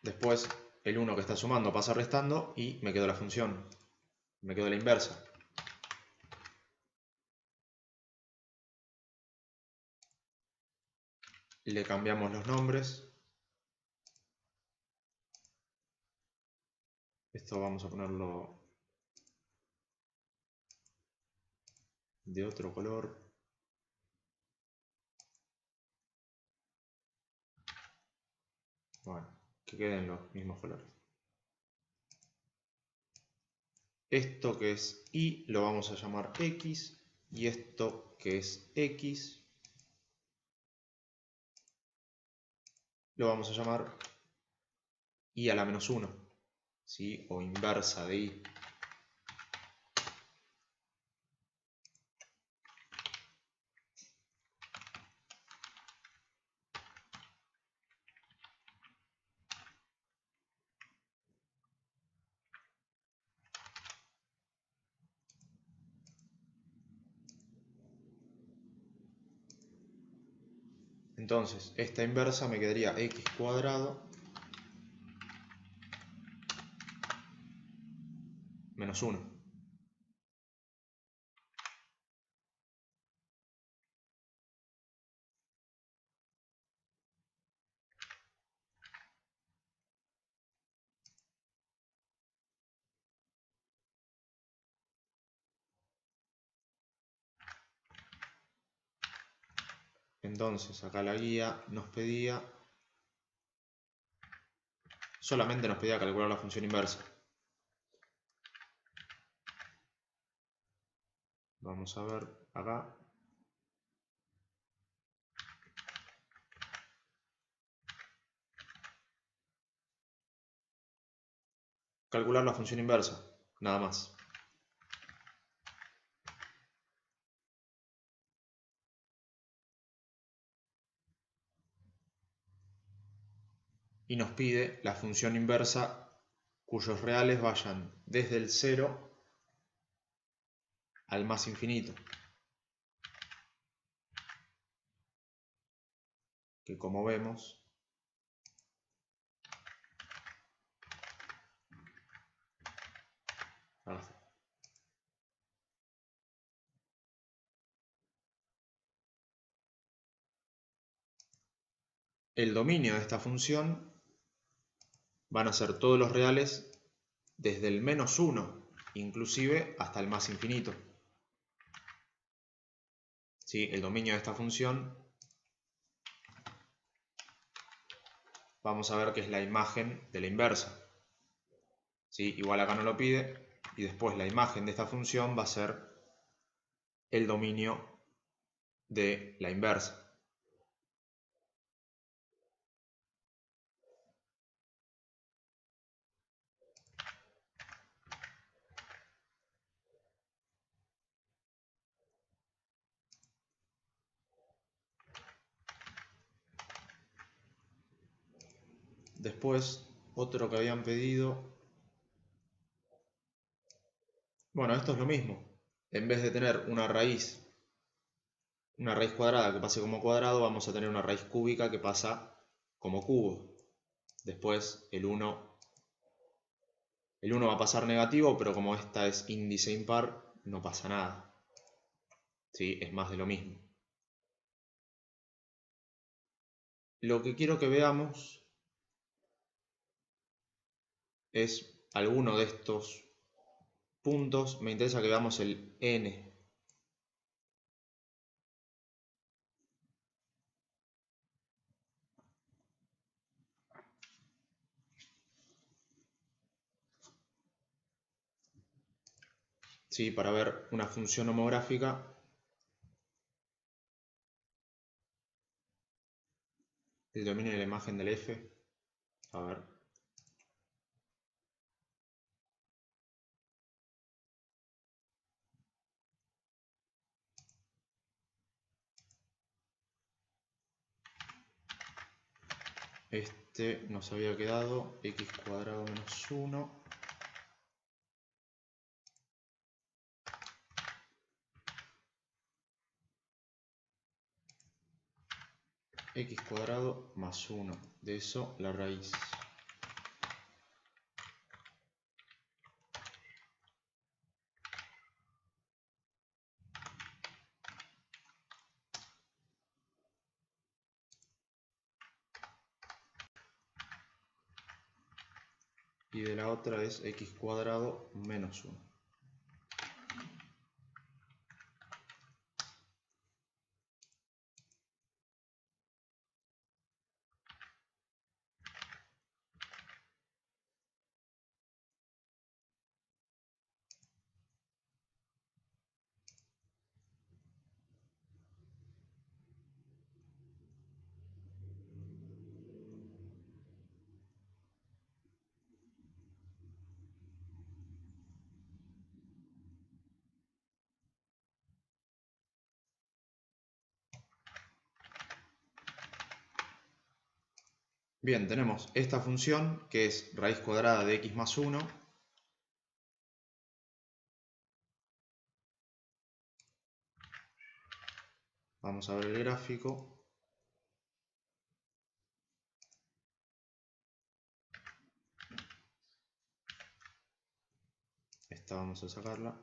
Después, el 1 que está sumando pasa restando y me quedó la función. Me quedó la inversa. Le cambiamos los nombres. Esto vamos a ponerlo de otro color. Bueno, que queden los mismos colores. Esto que es y lo vamos a llamar x, y esto que es x lo vamos a llamar y a la menos 1, ¿sí? O inversa de y. Entonces, esta inversa me quedaría x cuadrado menos 1. Entonces, acá la guía nos pedía, solamente nos pedía calcular la función inversa. Vamos a ver acá. Calcular la función inversa, nada más. Y nos pide la función inversa cuyos reales vayan desde el 0 al más infinito. Que como vemos, el dominio de esta función van a ser todos los reales desde el menos 1, inclusive hasta el más infinito. ¿Sí? El dominio de esta función, vamos a ver que es la imagen de la inversa. ¿Sí? Igual acá no lo pide, y después la imagen de esta función va a ser el dominio de la inversa. Después, otro que habían pedido. Bueno, esto es lo mismo. En vez de tener una raíz cuadrada que pase como cuadrado, vamos a tener una raíz cúbica que pasa como cubo. Después el 1 va a pasar negativo, pero como esta es índice impar, no pasa nada. ¿Sí? Es más de lo mismo. Lo que quiero que veamos es alguno de estos puntos. Me interesa que veamos el n. ¿Sí? Para ver una función homográfica. El dominio de la imagen del f. A ver. Este nos había quedado x cuadrado menos 1. X cuadrado más 1. De eso la raíz. Y de la otra es x cuadrado menos 1. Bien, tenemos esta función que es raíz cuadrada de x más 1. Vamos a ver el gráfico. Esta vamos a sacarla.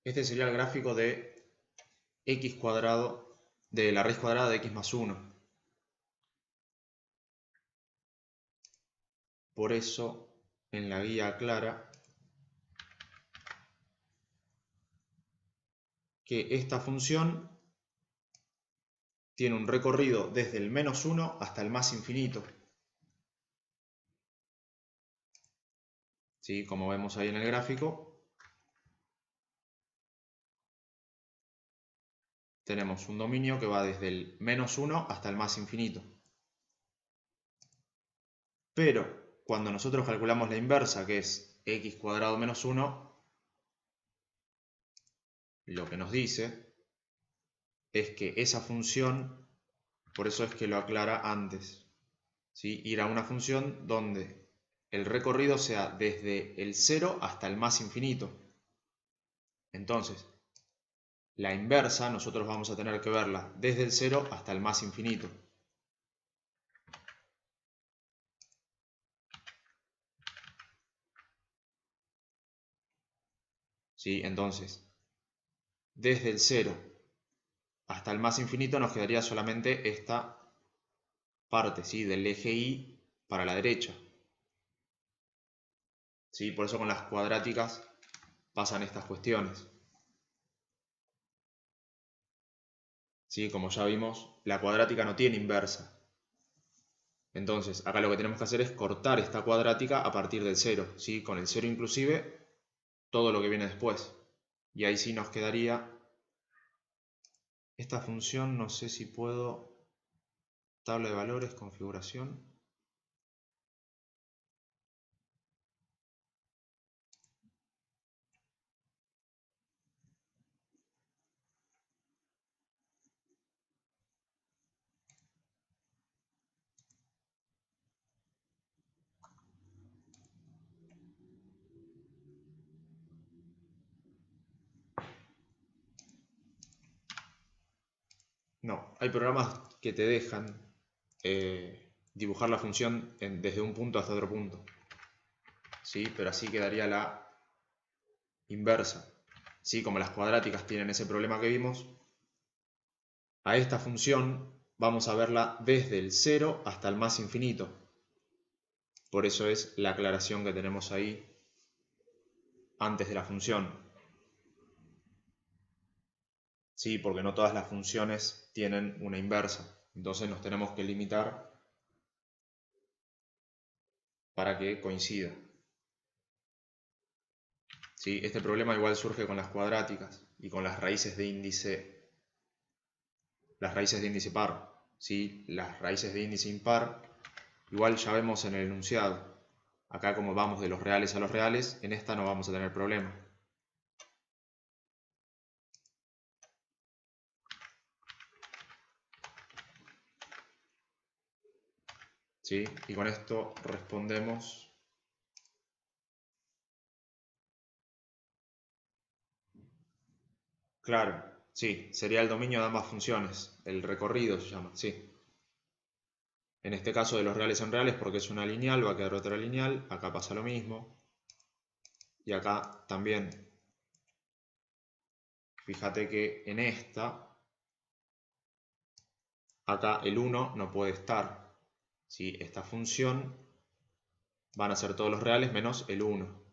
Este sería el gráfico de x cuadrado, de la raíz cuadrada de x más 1. Por eso, en la guía aclara que esta función tiene un recorrido desde el menos 1 hasta el más infinito. ¿Sí? Como vemos ahí en el gráfico, tenemos un dominio que va desde el menos 1 hasta el más infinito. Pero cuando nosotros calculamos la inversa, que es x cuadrado menos 1, lo que nos dice es que esa función, por eso es que lo aclara antes, ¿sí? Ir a una función donde el recorrido sea desde el 0 hasta el más infinito. Entonces, la inversa nosotros vamos a tener que verla desde el 0 hasta el más infinito. ¿Sí? Entonces, desde el 0 hasta el más infinito nos quedaría solamente esta parte, ¿sí? Del eje Y para la derecha. ¿Sí? Por eso con las cuadráticas pasan estas cuestiones. ¿Sí? Como ya vimos, la cuadrática no tiene inversa. Entonces, acá lo que tenemos que hacer es cortar esta cuadrática a partir del 0. ¿Sí? Con el 0 inclusive, todo lo que viene después. Y ahí sí nos quedaría Esta función no sé si puedo... Tabla de valores, configuración. No, hay programas que te dejan dibujar la función desde un punto hasta otro punto. ¿Sí? Pero así quedaría la inversa. ¿Sí? Como las cuadráticas tienen ese problema que vimos, a esta función vamos a verla desde el 0 hasta el más infinito. Por eso es la aclaración que tenemos ahí antes de la función. Sí, porque no todas las funciones tienen una inversa. Entonces nos tenemos que limitar para que coincida. ¿Sí? Este problema igual surge con las cuadráticas y con las raíces de índice par. ¿Sí? Las raíces de índice impar, igual ya vemos en el enunciado. Acá como vamos de los reales a los reales, en esta no vamos a tener problema. ¿Sí? Y con esto respondemos. Claro, sí, sería el dominio de ambas funciones, el recorrido se llama, sí. En este caso de los reales son reales porque es una lineal, va a quedar otra lineal, acá pasa lo mismo. Y acá también. Fíjate que en esta, acá el 1 no puede estar. ¿Sí? Esta función van a ser todos los reales menos el 1.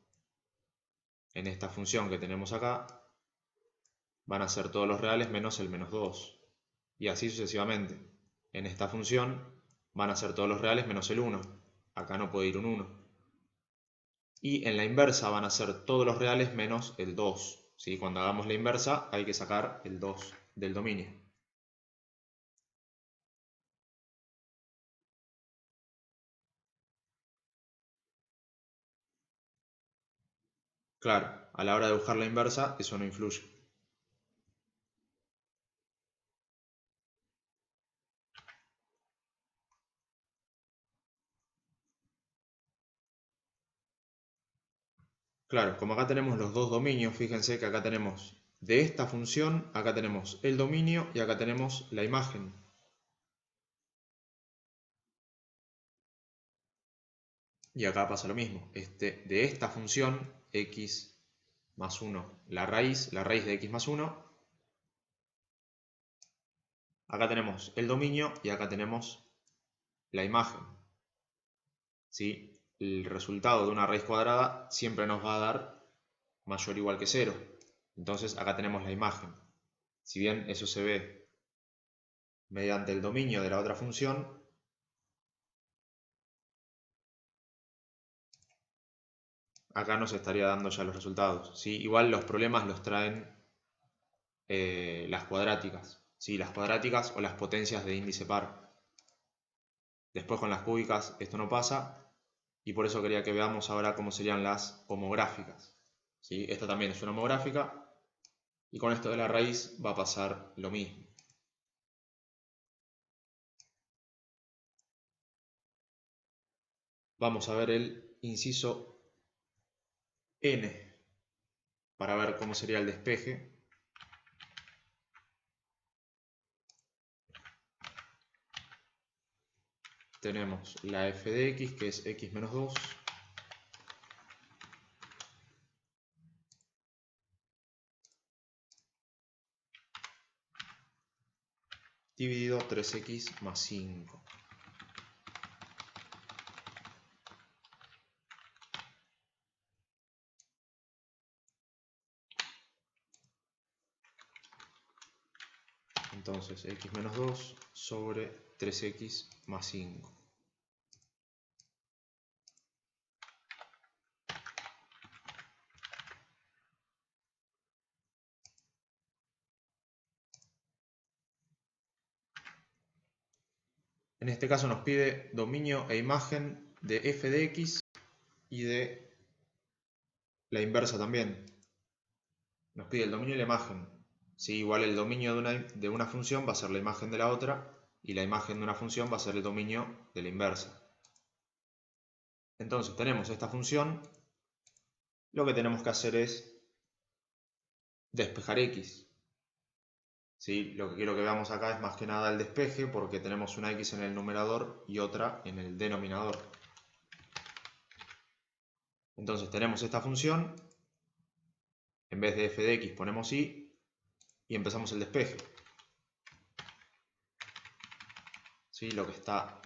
En esta función que tenemos acá, van a ser todos los reales menos el menos 2. Y así sucesivamente. En esta función van a ser todos los reales menos el 1. Acá no puede ir un 1. Y en la inversa van a ser todos los reales menos el 2. ¿Sí? Cuando hagamos la inversa hay que sacar el 2 del dominio. Claro, a la hora de buscar la inversa eso no influye. Claro, como acá tenemos los dos dominios, fíjense que acá tenemos de esta función, acá tenemos el dominio y acá tenemos la imagen. Y acá pasa lo mismo. De esta función, x más 1, la raíz de x más 1, acá tenemos el dominio y acá tenemos la imagen. ¿Sí? El resultado de una raíz cuadrada siempre nos va a dar mayor o igual que 0. Entonces acá tenemos la imagen. Si bien eso se ve mediante el dominio de la otra función, acá nos estaría dando ya los resultados. ¿Sí? Igual los problemas los traen las cuadráticas. ¿Sí? Las cuadráticas o las potencias de índice par. Después con las cúbicas esto no pasa y por eso quería que veamos ahora cómo serían las homográficas. ¿Sí? Esta también es una homográfica y con esto de la raíz va a pasar lo mismo. Vamos a ver el inciso N para ver cómo sería el despeje. Tenemos la f de x, que es x menos 2, dividido 3x más 5. Entonces x menos 2 sobre 3x más 5. En este caso nos pide dominio e imagen de f de x y de la inversa también. Nos pide el dominio y la imagen. Sí, igual el dominio de una función va a ser la imagen de la otra y la imagen de una función va a ser el dominio de la inversa. Entonces tenemos esta función. Lo que tenemos que hacer es despejar x. ¿Sí? Lo que quiero que veamos acá es más que nada el despeje, porque tenemos una x en el numerador y otra en el denominador. Entonces tenemos esta función, en vez de f de x ponemos y empezamos el despeje. ¿Sí? Lo que está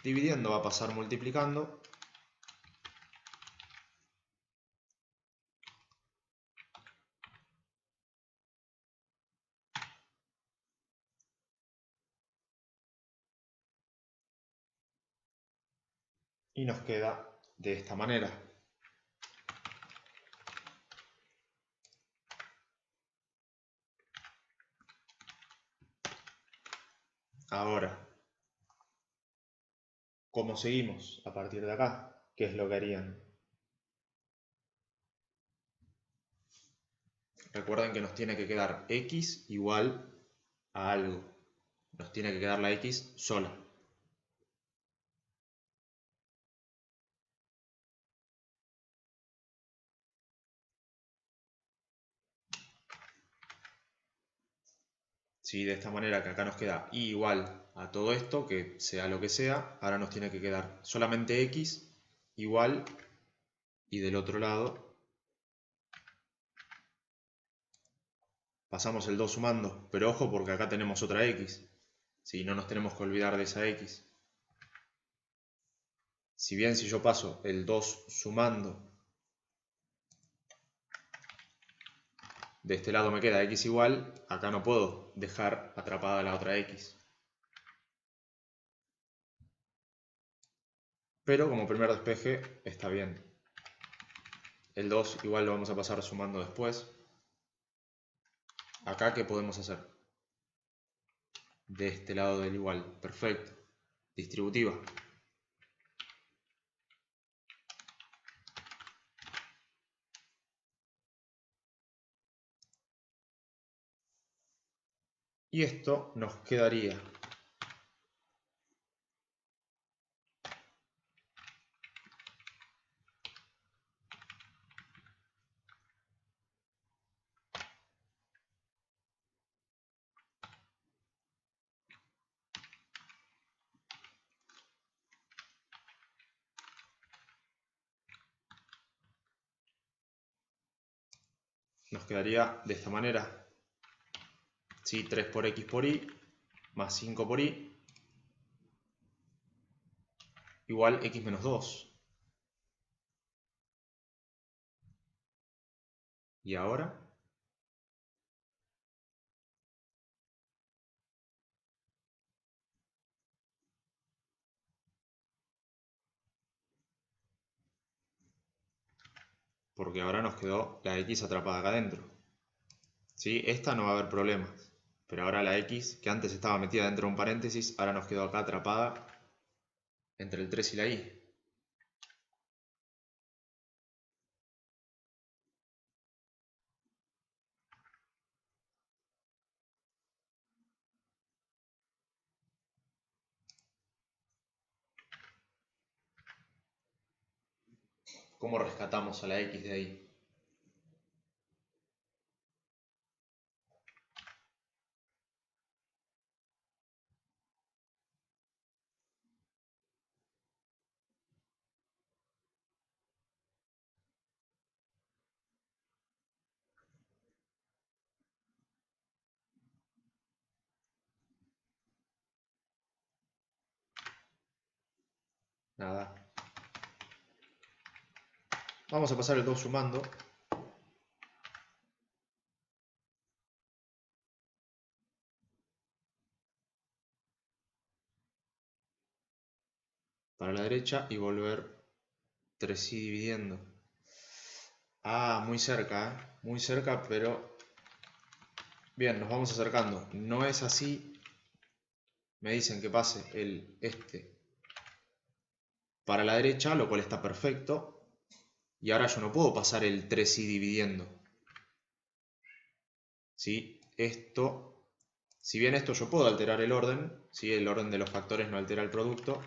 dividiendo va a pasar multiplicando. Y nos queda de esta manera. Ahora, ¿cómo seguimos a partir de acá? ¿Qué es lo que harían? Recuerden que nos tiene que quedar x igual a algo. Nos tiene que quedar la x sola. ¿Sí? De esta manera que acá nos queda y igual a todo esto, que sea lo que sea, ahora nos tiene que quedar solamente x igual, y del otro lado pasamos el 2 sumando, pero ojo porque acá tenemos otra x, ¿sí? No nos tenemos que olvidar de esa x. Si bien si yo paso el 2 sumando, de este lado me queda x igual, acá no puedo dejar atrapada la otra x. Pero como primer despeje está bien. El 2 igual lo vamos a pasar sumando después. Acá, ¿qué podemos hacer? De este lado del igual. Perfecto. Distributiva. Y esto nos quedaría de esta manera. ¿Sí? 3 por x por y más 5 por y igual x menos 2. ¿Y ahora? Porque ahora nos quedó la x atrapada acá adentro. ¿Sí? Esta no va a haber problemas. Pero ahora la x, que antes estaba metida dentro de un paréntesis, ahora nos quedó acá atrapada entre el 3 y la y. ¿Cómo rescatamos a la x de ahí? Nada. Vamos a pasar el 2 sumando. Para la derecha y volver 3i dividiendo. Ah, muy cerca, ¿eh? Muy cerca, pero bien, nos vamos acercando. No es así, me dicen que pase este para la derecha, lo cual está perfecto. Y ahora yo no puedo pasar el 3i dividiendo. ¿Sí? Si bien esto yo puedo alterar el orden, ¿sí? El orden de los factores no altera el producto.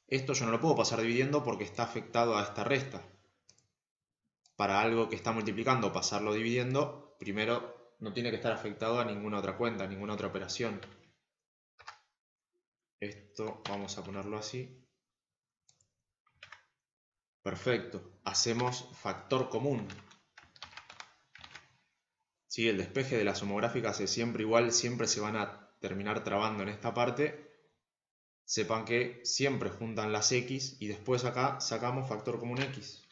Esto yo no lo puedo pasar dividiendo porque está afectado a esta resta. Para algo que está multiplicando, pasarlo dividiendo, primero no tiene que estar afectado a ninguna otra cuenta, a ninguna otra operación. Esto vamos a ponerlo así. Perfecto. Hacemos factor común. ¿Sí? El despeje de las homográficas es siempre igual, siempre se van a terminar trabando en esta parte. Sepan que siempre juntan las x y después acá sacamos factor común x.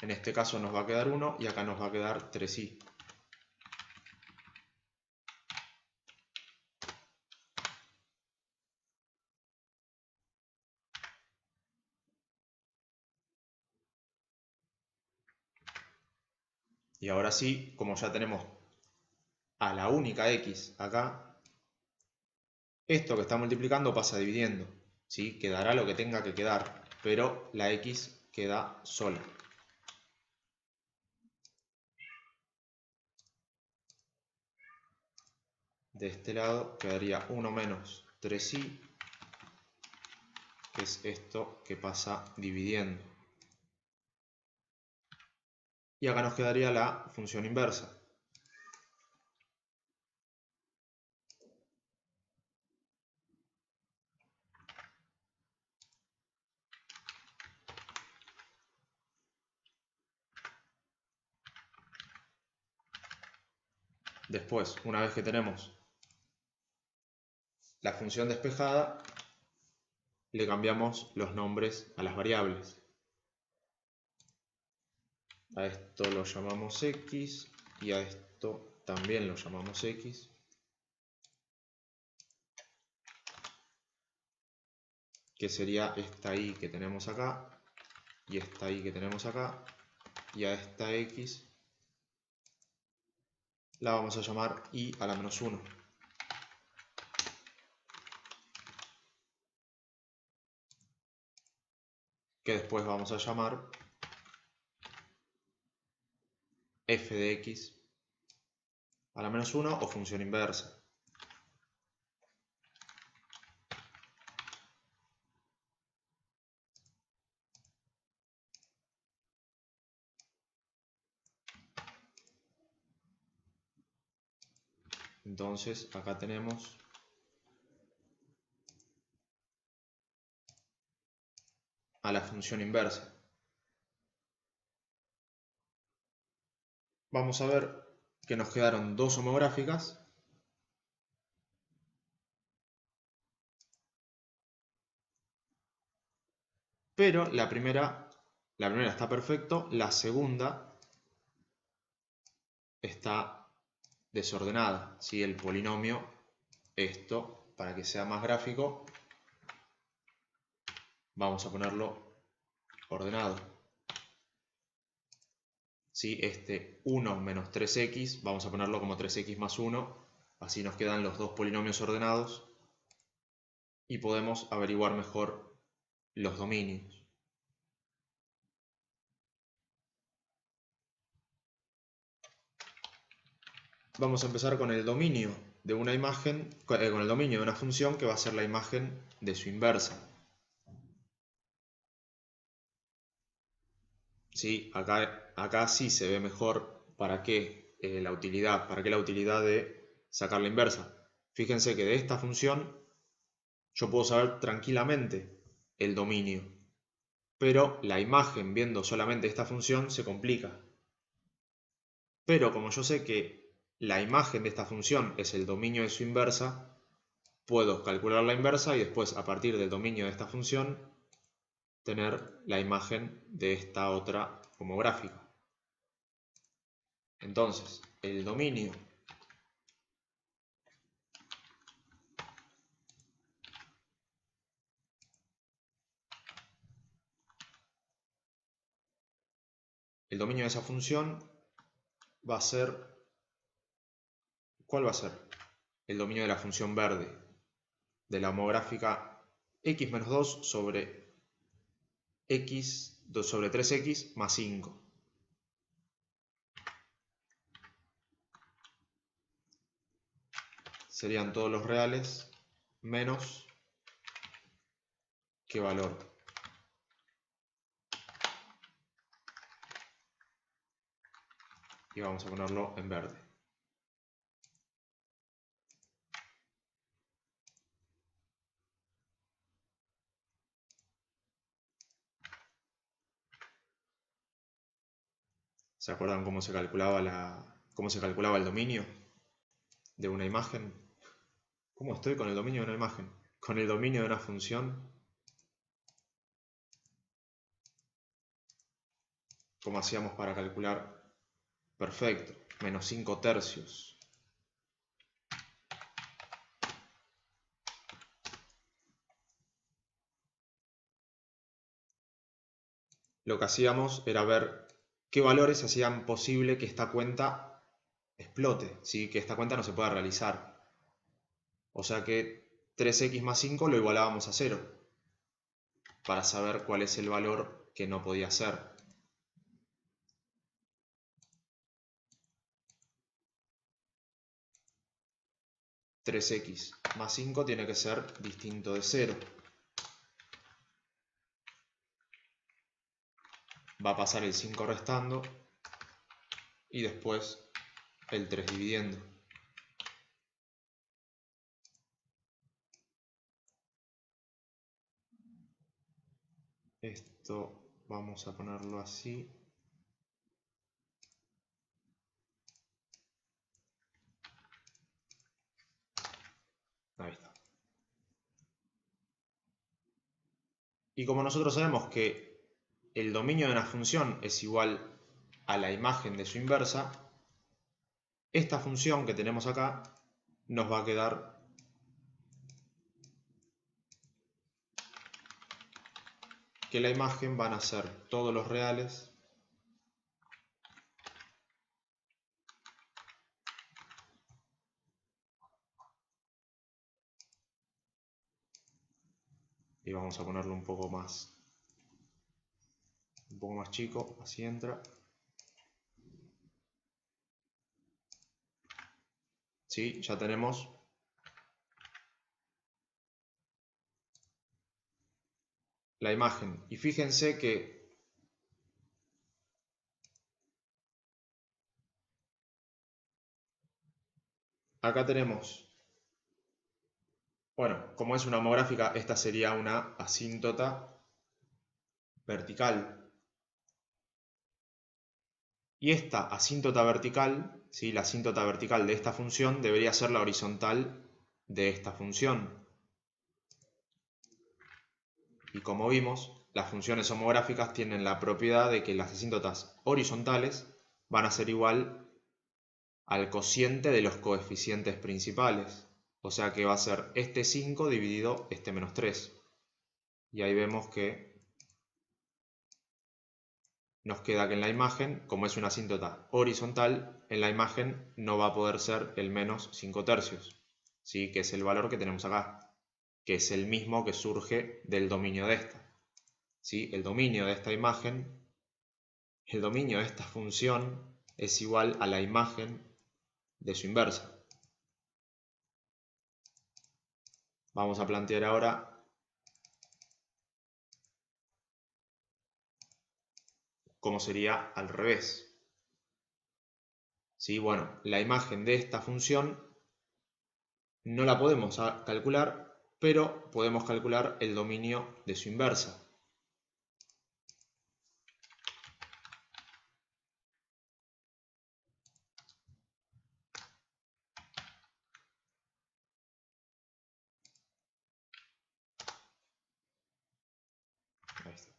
En este caso nos va a quedar 1 y acá nos va a quedar 3i. Y ahora sí, como ya tenemos a la única x acá, esto que está multiplicando pasa dividiendo. ¿Sí? Quedará lo que tenga que quedar, pero la x queda sola. De este lado quedaría 1 menos 3i, que es esto que pasa dividiendo. Y acá nos quedaría la función inversa. Después, una vez que tenemos la función despejada, le cambiamos los nombres a las variables. A esto lo llamamos x y a esto también lo llamamos x. Que sería esta y que tenemos acá y esta y que tenemos acá. Y a esta x la vamos a llamar y a la menos 1. Que después vamos a llamar f de x a la menos 1 o función inversa. Entonces acá tenemos a la función inversa. Vamos a ver que nos quedaron dos homográficas. Pero la primera está perfecto, la segunda está desordenada. ¿Sí? El polinomio, esto, para que sea más gráfico, vamos a ponerlo ordenado. ¿Sí? Este 1 menos 3x, vamos a ponerlo como 3x más 1, así nos quedan los dos polinomios ordenados y podemos averiguar mejor los dominios. Vamos a empezar con el dominio de una imagen, con el dominio de una función que va a ser la imagen de su inversa. ¿Sí? Acá sí se ve mejor para qué la utilidad de sacar la inversa. Fíjense que de esta función yo puedo saber tranquilamente el dominio, pero la imagen viendo solamente esta función se complica. Pero como yo sé que la imagen de esta función es el dominio de su inversa, puedo calcular la inversa y después a partir del dominio de esta función tener la imagen de esta otra homográfica. Entonces, el dominio de esa función va a ser, ¿cuál va a ser? el dominio de la función verde de la homográfica x menos 2 sobre x sobre 3x más 5. Serían todos los reales menos qué valor. Y vamos a ponerlo en verde. ¿Se acuerdan cómo se calculaba el dominio de una imagen? ¿Cómo estoy con el dominio de una imagen? Con el dominio de una función. ¿Cómo hacíamos para calcular? Perfecto, menos 5 tercios. Lo que hacíamos era ver qué valores hacían posible que esta cuenta explote, ¿sí? Que esta cuenta no se pueda realizar. O sea que 3x más 5 lo igualábamos a 0 para saber cuál es el valor que no podía ser. (3x más 5 tiene que ser distinto de 0. Va a pasar el 5 restando y después el 3 dividiendo. Esto vamos a ponerlo así. Ahí está. Y como nosotros sabemos que el dominio de una función es igual a la imagen de su inversa, esta función que tenemos acá nos va a quedar que la imagen van a ser todos los reales y vamos a ponerlo un poco más chico, así entra. ¿Sí? Ya tenemos la imagen. Y fíjense que acá tenemos, bueno, como es una homográfica, esta sería una asíntota vertical. Y esta asíntota vertical, ¿sí? La asíntota vertical de esta función debería ser la horizontal de esta función. Y como vimos, las funciones homográficas tienen la propiedad de que las asíntotas horizontales van a ser igual al cociente de los coeficientes principales. O sea que va a ser este 5 dividido este menos 3. Y ahí vemos que nos queda que en la imagen, como es una asíntota horizontal, en la imagen no va a poder ser el menos 5 tercios, ¿sí? Que es el valor que tenemos acá, que es el mismo que surge del dominio de esta. ¿Sí? El dominio de esta imagen, el dominio de esta función es igual a la imagen de su inversa. Vamos a plantear ahora cómo sería al revés. ¿Sí? Bueno, la imagen de esta función no la podemos calcular, pero podemos calcular el dominio de su inversa. Ahí está.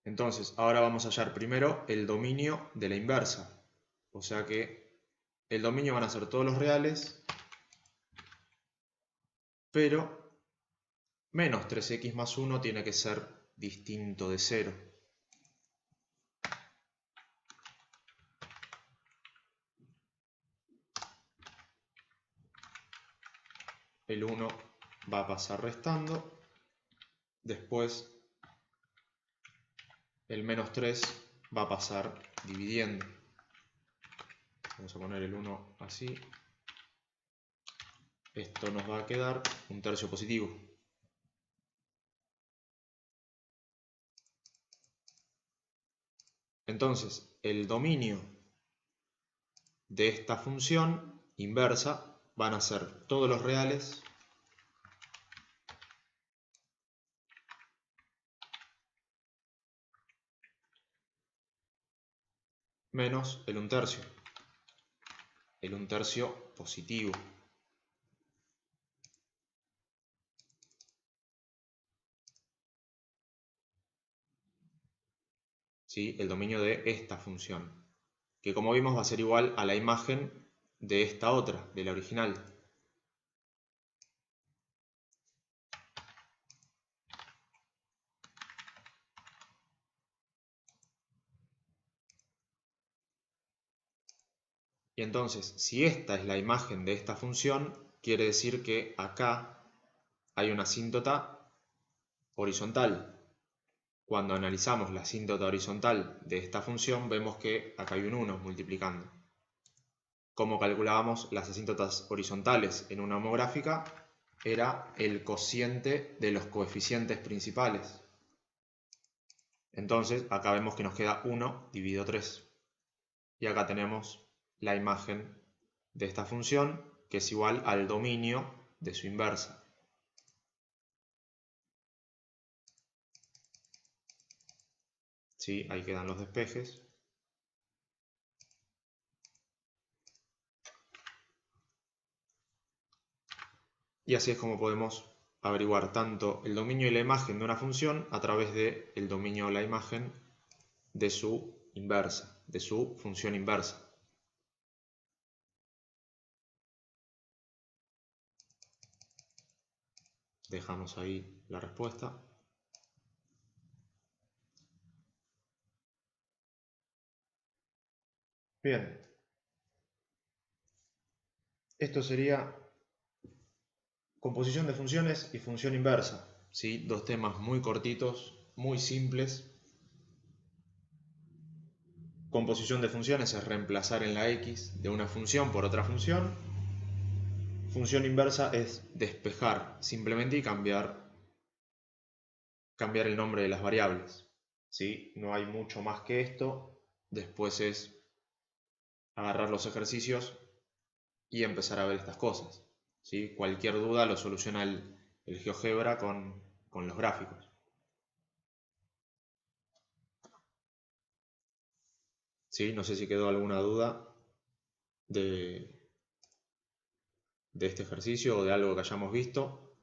Entonces, ahora vamos a hallar primero el dominio de la inversa. O sea que el dominio van a ser todos los reales, pero menos 3x más 1 tiene que ser distinto de 0. el 1 va a pasar restando. Después el menos 3 va a pasar dividiendo. Vamos a poner el 1 así. Esto nos va a quedar un tercio positivo. Entonces, el dominio de esta función inversa van a ser todos los reales menos el 1/3. El 1/3 positivo. ¿Sí? El dominio de esta función, que como vimos va a ser igual a la imagen de esta otra, de la original. Y entonces, si esta es la imagen de esta función, quiere decir que acá hay una asíntota horizontal. Cuando analizamos la asíntota horizontal de esta función, vemos que acá hay un 1 multiplicando. Como calculábamos las asíntotas horizontales en una homográfica, era el cociente de los coeficientes principales. Entonces, acá vemos que nos queda 1 dividido 3. Y acá tenemos la imagen de esta función, que es igual al dominio de su inversa. ¿Sí? Ahí quedan los despejes. Y así es como podemos averiguar tanto el dominio y la imagen de una función a través del dominio o la imagen de su inversa, de su función inversa. Dejamos ahí la respuesta. Bien. Esto sería composición de funciones y función inversa. ¿Sí? Dos temas muy cortitos, muy simples. Composición de funciones es reemplazar en la x de una función por otra función. Función inversa es despejar simplemente y cambiar el nombre de las variables. ¿Sí? No hay mucho más que esto. Después es agarrar los ejercicios y empezar a ver estas cosas. ¿Sí? Cualquier duda lo soluciona el GeoGebra con los gráficos. ¿Sí? No sé si quedó alguna duda de este ejercicio o de algo que hayamos visto.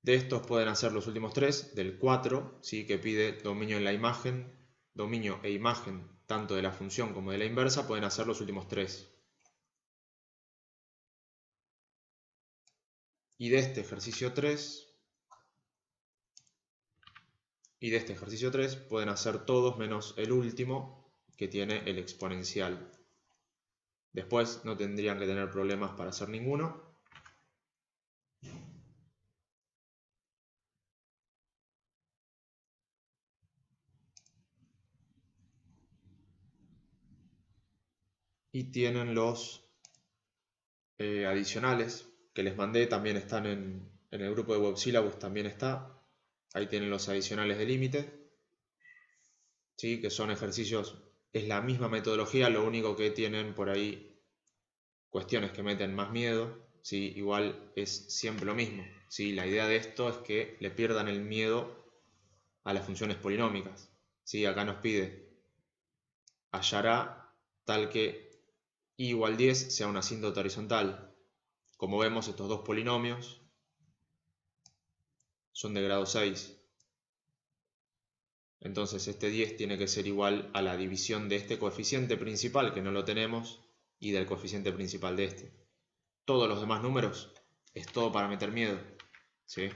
De estos pueden hacer los últimos tres, del 4, ¿sí? Que pide dominio en la imagen, dominio e imagen tanto de la función como de la inversa, pueden hacer los últimos tres. Y de este ejercicio 3, pueden hacer todos menos el último, que tiene el exponencial. Después no tendrían que tener problemas para hacer ninguno. Y tienen los adicionales que les mandé, también están en el grupo de WebSyllabus, también está. Ahí tienen los adicionales de límite, ¿sí? Que son ejercicios, es la misma metodología, lo único que tienen por ahí cuestiones que meten más miedo, ¿sí? Igual es siempre lo mismo, ¿sí? La idea de esto es que le pierdan el miedo a las funciones polinómicas, ¿sí? Acá nos pide hallará tal que y igual 10 sea una asíntota horizontal. Como vemos, estos dos polinomios son de grado 6. Entonces este 10 tiene que ser igual a la división de este coeficiente principal, que no lo tenemos, y del coeficiente principal de este. Todos los demás números es todo para meter miedo, ¿sí?